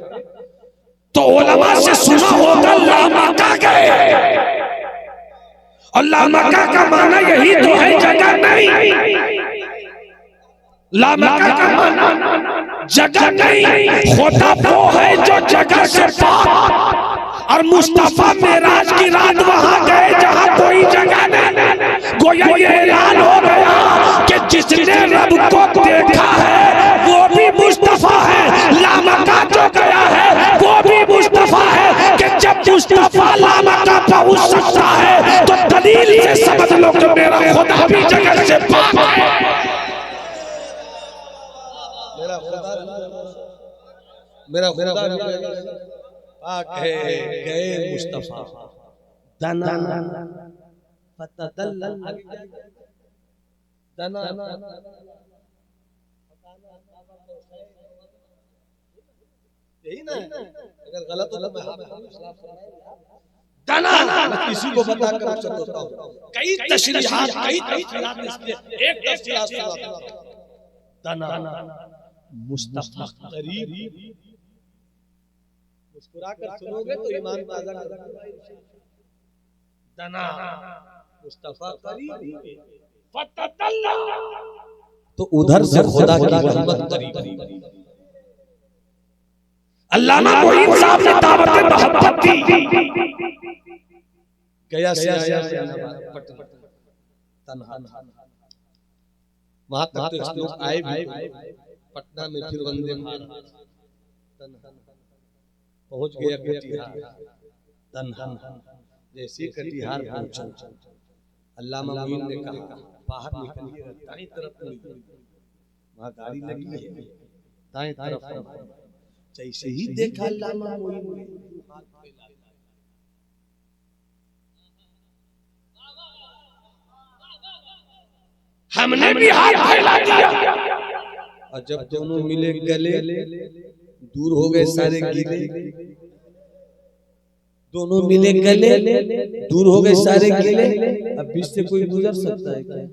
तो उलमा से सुना होगा लामका गए, और लामका का माना यही तो है जगह नहीं। लामका का माना जगह नहीं होता, वो है जो जगह से पार। और मुस्तफा मेराज की रात वहां गए जहां कोई जगह नहीं। गोया ये ऐलान हो गया कि जिसने रब को देखा है वो भी मुस्तफा है, लामका जो गया है वो भी मुस्तफा है। कि जब मुस्तफा लामका पहुंच सकता है तो दलील से समझ लो कि मेरा खुदा भी जगह से पाक है। मेरा खुदा पाक है। गए मुस्तफा दना फतदल्ल दना यही ना, अगर गलत हो तो दना मैं किसी को बता कर चल देता हूं। कई तशरीहात कई तफसीलात इसलिए एक तफसील दना मुस्तफा करीब। मुस्कुराकर सुनोगे तो ईमान ताजा कर देगा। दना मुस्तफा करीब फतदल्ला तो उधर से खुदा की रहमत करीब। अल्लामा मोइन साहब ने दावत मोहब्बत दी। गया से आया तन्हा वहां तक तो लोग आए भी, पटना में फिर वंदे भारत पहुंच गया कटिहार तन्हा। जैसे कटिहार पहुंचा अल्लामा मोइन ने कहा बाहर निकलिए, दाईं तरफ वहां गाड़ी लगी है, दाईं तरफ। जैसे ही देखा अल्लामा मोइन ने हमने भी हाथ फैला दिया। और जब दोनों मिले गले, दूर हो गए सारे गिले। दोनों मिले गले, दूर हो गए सारे गिले। अब बीच से कोई गुजर सकता है क्या?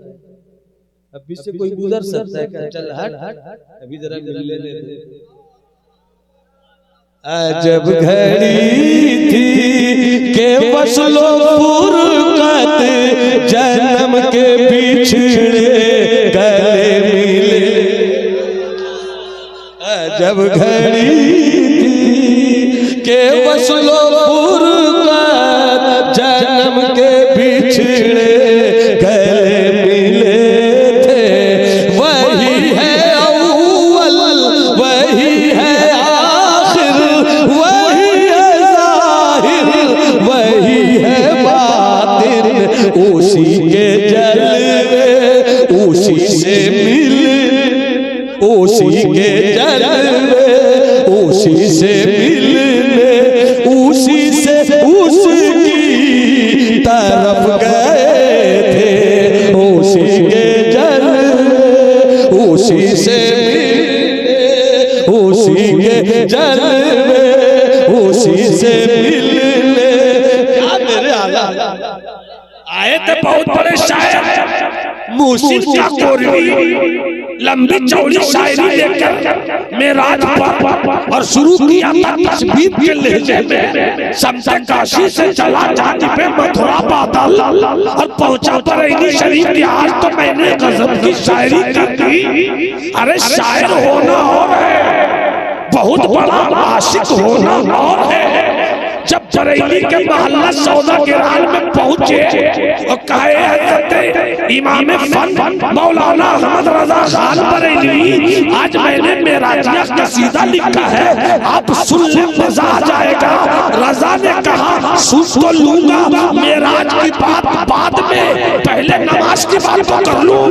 अब बीच से कोई गुजर सकता है क्या? चल हट, अभी जरा मिलने दे। अजब घड़ी थी के वसलो फुरकत, जन्म के बिछड़े गले मिले। अजब घड़ी थी के वसलो फुरकत, जन्म के बिछड़े गले मिले थे। वही है अव्वल, वही है उसी के जलवे, उसी से मिलने, उसी के जलवे, उसी से मिलने, उसी से उसकी तरफ गए थे। उसी के जलवे, उसी से मिलने, उसी के जलवे, उसी से मिलने। क्या मेरे आला आए थे बहुत बड़े शायर मुहसिन का कोरवी, लंबी चौड़ी शायरी लेकर मेराज पर, और शुरू किया था तस्बीह के लहजे में। समझे काशी से चला जाती पे मथुरा बादल, और पहुंचा बरेली शरीफ के। आज तो मैंने गजब की शायरी कर दी। अरे शायर होना और है, बहुत बड़ा आशिक होना और है। जब बरेली के मोहल्ला सौदा गिरान में पहुंचे और कहे हजरत इमाम फन मौलाना अहमद रजा खान बरेली, आज मैंने मेराजिया कसीदा लिखा है, आप सुन ले मजा आ जाएगा। रजा ने कहा सुन तो लूंगा, मेराज की बात बाद में, पहले नमाज की बात तो कर लूं,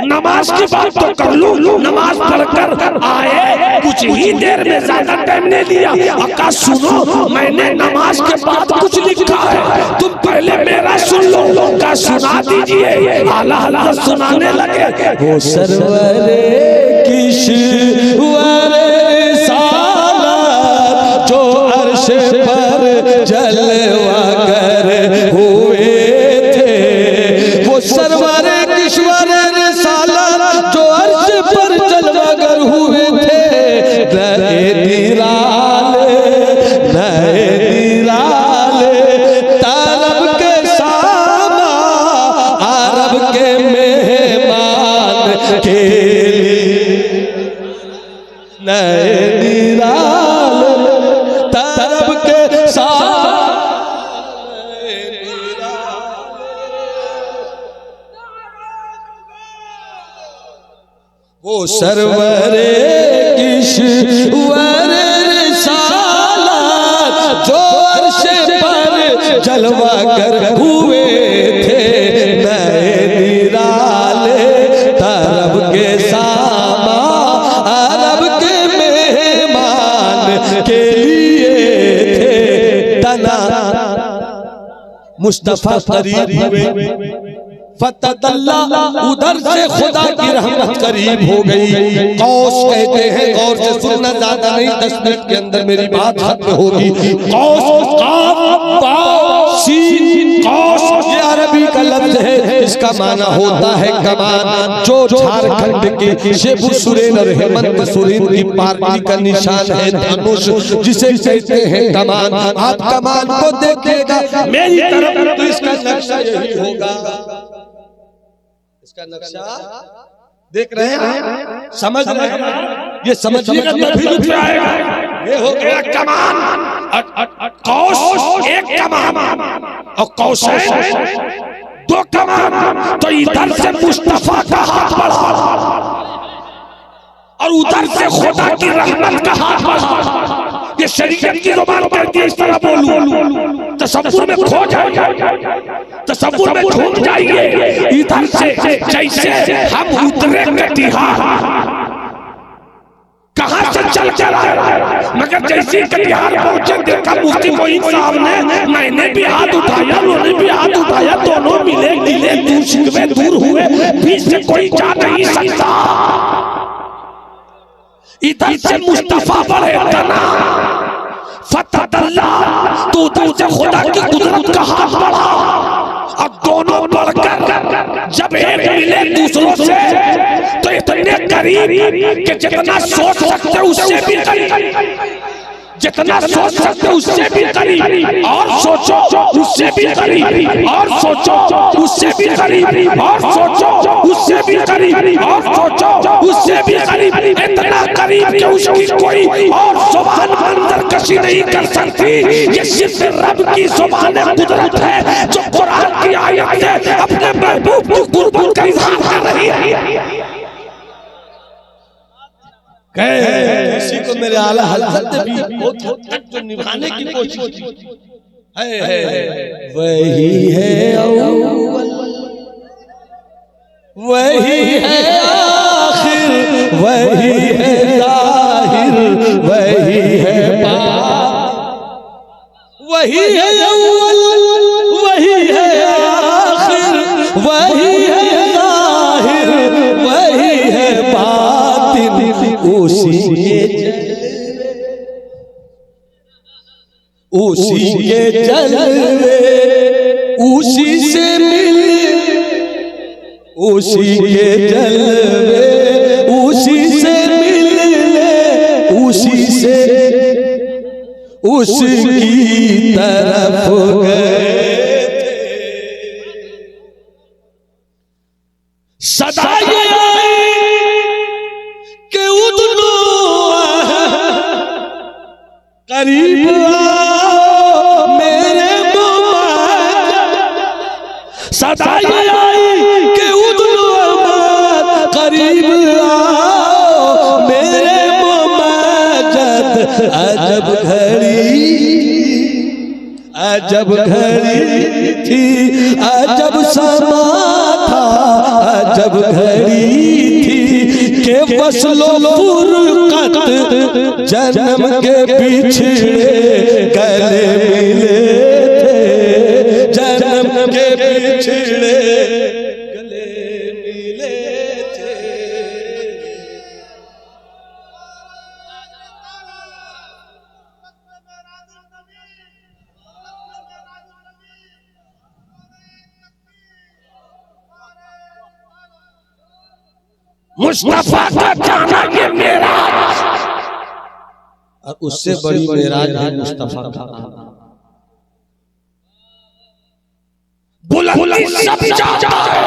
नमाज की बात तो कर लूं। नमाज पढ़कर आए, कुछ ही देर में, ज्यादा टाइम नहीं लिया। अक्का सुनो, मैंने नमाज के बाद कुछ लिखा है, तुम पहले मेरा सुन लो। का सुना दीजिए। आला हजरत सुनाने लगे। वो सरवरे किश्वरे सालात, जो अर्श पर जलवा कर हुए थे। वो सरवरे किश्वरे सालात, जो अर्श पर जलवा कर हुए थे। नए निराले, नए निराले तालब के सामा, अरब के मेहमान के लिए। वो सरवरे ईश्वर रिसालत जो अर्श पर जलवा कर हुए थे नए निराले तरब के सामा अरब के मेहमान के लिए थे तना मुस्तफा करीब हुए फतदल्ला उधर से खुदा की रहमत करीब हो गई। कौस कहते हैं, गौर से सुनना, ज्यादा नहीं 10 मिनट के अंदर मेरी बात खत्म होगी। कौस काफ वाव सीन कौस ये अरबी का लफ्ज है, इसका माना होता है कमान। जो झारखंड के शेबू सुरेन और हेमंत सोरेन की पार्टी का निशान है धनुष, जिसे कहते हैं कमान। आप कमान को देखिएगा मेरी तरफ तो इसका नक्शा यही होगा। इसका नक्शा देख रहे हैं, समझ रहे हैं, ये समझिएगा तभी रुक जाएगा। ये हो गया कमान, कौस एक कमान और कौसैन 2 कमान। तो इधर से मुस्तफा का हाथ बढ़ा और उधर से खुदा की रहमत का हाथ बढ़ा। ये शरीयत की जुबान कहती है इस तरह बोलूं, तसव्वुर में खो जाइए, तसव्वुर में झूम जाइए। इधर से जैसे हम उतरे कटिहार, कहां से चल कर आए, मगर जैसे कटिहार पहुंचे देखा मुफ्ती मोइन साहब ने, मैंने भी हाथ उठाया, उन्होंने भी हाथ उठाया, दोनों मिले मिले दूर शिकवे दूर हुए, बीच से कोई जा नहीं सकता। इधर से मुस्तफा बढ़े तना फतदल्ला, तो उधर से खुदा की कुदरत का हाथ बढ़ा और दोनों बढ़कर जब एक मिले दूसरों से तो इतने करीब कि जितना सोच सकते उससे भी करीब, जितना सोच सकते उससे भी करीब, और सोचो उससे भी करीब, और सोचो उससे भी करीब, और सोचो उससे भी करीब, और सोचो उससे भी करीब। इतना करीब कि उसकी कोई और जुबान अंदर कशी नहीं कर सकती। ये सिर्फ रब की जुबान कुदरत है जो कुरान की आयत से अपने महबूब की कुर्बत का इज़हार कर रही है। किसी को मेरे आला हज़रत भी बहुत हद तक जो निभाने की कोशिश की है। वही है अव्वल, वही है आखिर, वही है ज़ाहिर, वही है बातिन, वही है अव्वल, वही है आखिर, वही है ज़ाहिर, वही है बातिन। उसी के जलवे उसी से मिले, उसी के जलवे उसी से मिले, उसी से उसकी तरफ गए सदा ये के उदनो करीब आओ मेरे मोहम्मद, सदा ये आई के उदनो करीब आओ मेरे मोहम्मद। अजब घड़ी, अजब घड़ी थी, अजब समा था, अजब घड़ी थी के वस्लो फुरकत जन्म के पिछड़े गले मिले थे, जन्म के पिछड़े गले मिले थे। मुस्तफा का जाना ये मेराज, और उससे बड़ी मेराज है मुस्तफा का बुलंदी सब जाता है,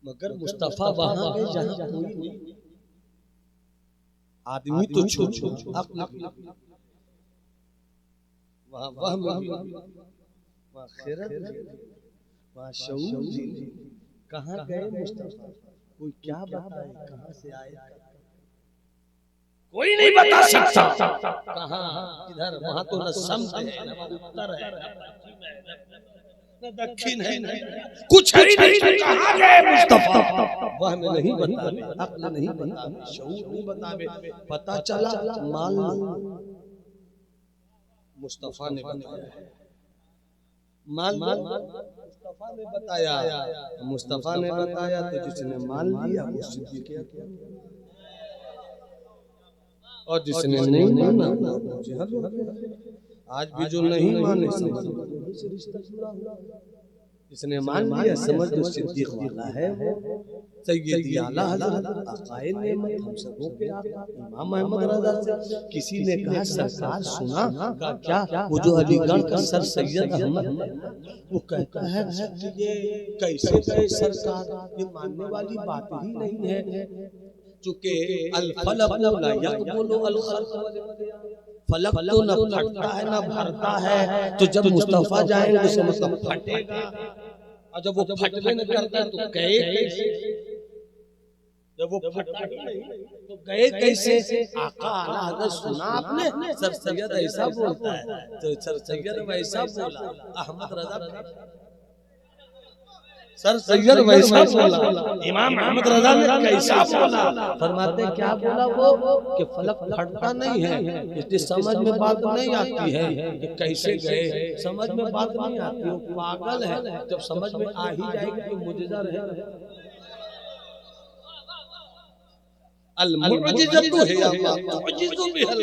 मगर मुस्तफा वहां गए जहां कोई नहीं। आदमी तो छोड़ वहां खैरत, वहां शऊर, कहाँ गए मुस्तफा, कोई क्या बताए, कहाँ से आए, कोई नहीं बता सकता। कहाँ इधर वहां तो न समझ है न उत्तर है न दक्षिण है, कुछ है ही नहीं, कहाँ गए मुस्तफा। वह हमें नहीं बतावे, अक्ल नहीं बतावे, शऊर नहीं बतावे, पता चला मान लो मुस्तफा ने बताया, मान लो मुस्तफा ने बताया, मुस्तफा ने बताया तो जिसने मान लिया वो सिद्दीक अकबर, और जिसने नहीं माना आज भी जो नहीं माने समझ जिसने मान लिया समझ लो सिद्दीक वाला है वो। सैयदी आला हज़रत आक़ाए नेमत हम सबों के आका इमाम अहमद रज़ा से किसी ने कहा सरकार सुना का क्या, वो जो अलीगढ़ का सर सैयद अहमद वो कहता है कि ये कैसे गए सरकार, ये मानने वाली बात ही नहीं है, चूंकि अल फलक ला यक़बुलु अल खल्क़, फलक तो न फटता है न भरता है, तो जब मुस्तफा जाएंगे तो मतलब फटेगा, और जब वो फटने न करता तो गए कैसे, जब वो फटता नहीं तो गए कैसे। आका आला हज़रत सुना आपने सर सैयद ऐसा बोलता है, तो सर सैयद वैसा बोला, अहमद रज़ा सर सैयद वैसा बोला, इमाम अहमद रज़ा ने कैसा बोला, फरमाते क्या बोला वो कि फलक फटता नहीं है, इसलिए समझ में बात नहीं आती है कि कैसे गए, समझ में बात नहीं आती, वो पागल है, जब समझ में आ ही जाएगी तो मुजज़ा रहेगा। अल मुअजिज़तु हिया मा तुअजिज़ु बिहल,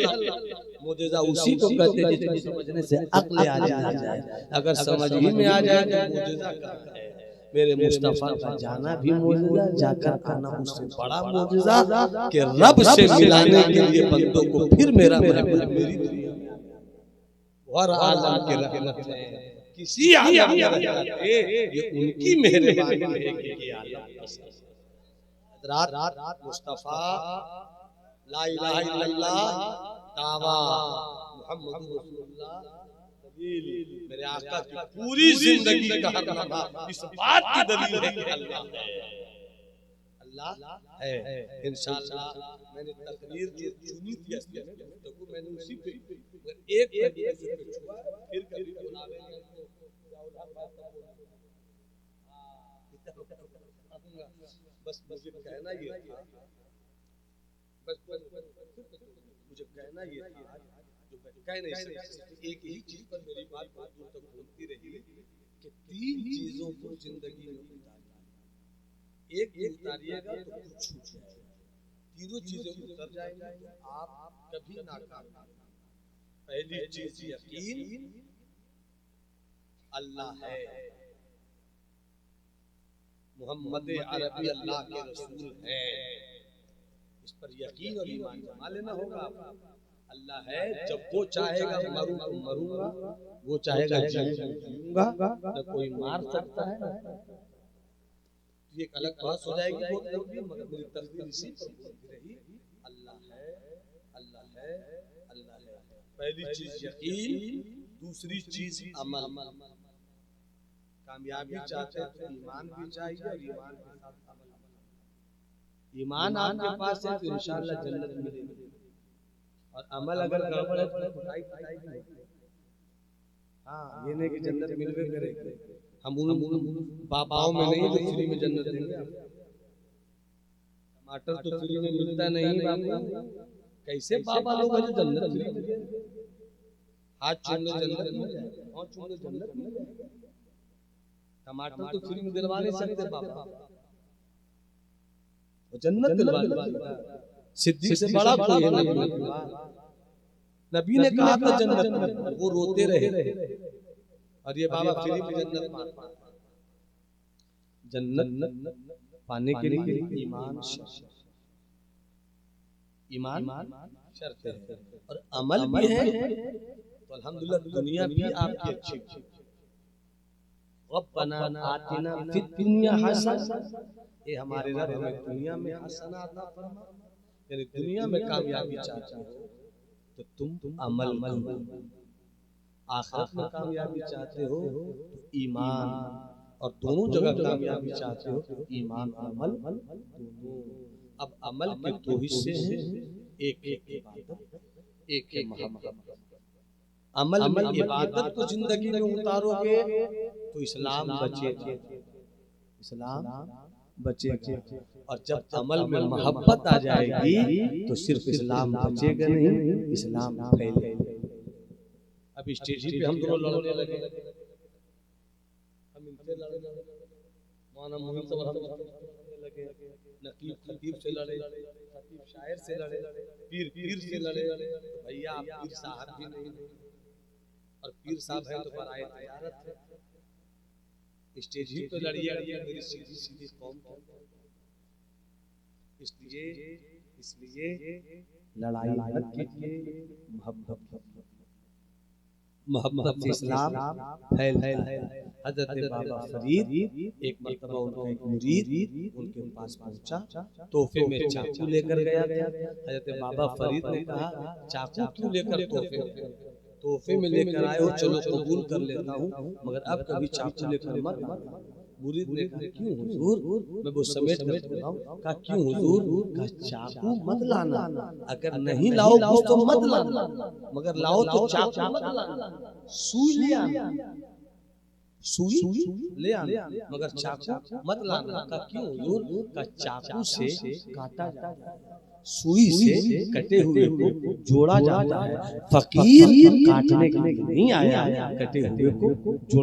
मुजज़ा उसी को कहते हैं जिसको समझने से अक्ल आ जाए, अगर समझ ही में आ जाए तो मुजज़ा कहाँ है। मेरे मुस्तफा का जाना भी मौजूदा, जाकर आना उससे बड़ा मौजूदा कि रब से मिलाने के लिए बंदों को फिर मेरा महबूब मेरी दुनिया में और आलम के रहमत है, किसी आलम में रहते ये उनकी मेहरबानी है कि ये आलम रात मुस्तफा ला इलाहा इल्लल्लाह दावा मुहम्मदुर रसूलुल्लाह, मेरे आका की पूरी जिंदगी का कारनामा इस बात की दलील है कि अल्लाह है। इंशाअल्लाह मैंने तकरीर जो चुनी थी असली में तो मैंने उसी पे एक फिर कभी बुलावेंगे बस मुझे कहना ये था, बस मुझे कहना ये था जो मैं कह नहीं सकता, एक ही चीज पर मेरी बात बहुत दूर तक घूमती रही कि तीन चीजों को जिंदगी में उतारिए, एक उतारिएगा तो कुछ छूट जाएगा, तीनों चीजें उतर जाएंगी आप कभी नाकाम नहीं। पहली चीज यकीन अल्लाह है, मोहम्मद अरबी अल्लाह के रसूल है, इस पर यकीन और ईमान जमा लेना होगा। अल्लाह है, जब वो चाहेगा मरूं तो मरूंगा, वो चाहेगा जीऊंगा, न कोई मार सकता है। ये एक अलग बात हो जाएगी बहुत लंबी, मगर मेरी तस्वीर इसी पर बोलती रही अल्लाह है, अल्लाह है, अल्लाह है। पहली चीज यकीन, दूसरी चीज अमल। कामयाबी चाहते हैं तो ईमान भी चाहिए और ईमान के साथ अमल। ईमान आपके पास है तो इंशाअल्लाह जन्नत मिलेगी, और अमल अगर गड़बड़ है तो खुदाई नहीं। हाँ, ये नहीं कि जन्नत मिलवे करेगी, हम उन बाबाओं में नहीं जो फ्री में जन्नत देंगे। टमाटर तो फ्री में मिलता नहीं बाबू, कैसे बाबा लोग जो जन्नत फ्री में, हाथ चूम लो जन्नत मिल जाए, हाथ चूम लो जन्नत मिल जाए। टमाटर तो फ्री में दिलवा नहीं सकते बाबा, वो जन्नत दिलवा देगा। सिद्दीक से बड़ा कोई नहीं। नबी ने कहा था जन्नत में, वो रोते रहे, और ये बाबा फ्री में जन्नत मांगता है। जन्नत पाने के लिए ईमान शर्त है, और अमल भी है तो अल्हम्दुलिल्लाह दुनिया भी आपकी अच्छी। रब्बना आतिना फिद दुनिया हसन, ये हमारे रब हमें दुनिया में हसन अता फरमा, यानी दुनिया में कामयाबी चाहते हो तो तुम अमल करो, आखिरत में कामयाबी चाहते हो तो ईमान और दोनों जगह कामयाबी चाहते हो, ईमान अमल दोनों। अब अमल के दो हिस्से हैं, एक है इबादत, एक है मोहब्बत। अमल में इबादत को जिंदगी में उतारोगे तो इस्लाम बचेगा, इस्लाम बचेगा। और जब अमल में मोहब्बत आ जाएगी तो सिर्फ इस्लाम बचेगा नहीं, इस्लाम फैलेगा। अब स्टेज पे हम दोनों लड़ने लगे, हम इनसे लड़ने लगे, मौलाना मोहम्मद साहब हम लगे, नकीब खतीब से लड़े, खतीब शायर से लड़े, पीर पीर से लड़े। भैया आप पीर साहब भी नहीं, और पीर साहब है तो बराए तिजारत है। स्टेज ही तो लड़िए मेरी सीधी सीधी कौम। इसलिए लड़ाई मत कीजिए, मोहब्बत से इस्लाम फैलता है। हजरत बाबा फरीद एक मर्तबा उनका एक मुरीद उनके पास पहुंचा, तोहफे में चाकू लेकर गया था। हजरत बाबा फरीद ने कहा, चाकू क्यों लेकर तोहफे में लेकर आए हो? चलो कबूल कर लेता हूँ, मगर अब कभी चाकू लेकर मत। मुरीद ने कहा, क्यों हुजूर? मैं वो समेट कर बताऊं। कहा, क्यों हुजूर? कहा, चाकू मत लाना, अगर नहीं लाओ तो मत लाना, मगर लाओ तो चाकू मत लाना। सुई ले आना, सुई ले आना, मगर चाकू मत लाना। कहा, क्यों हुजूर? कहा, चाकू से काटा जाता है, सुई से कटे हुए को जोड़ा जाता है। फकीर काटने के लिए नहीं आया, कटे हुए को जोड़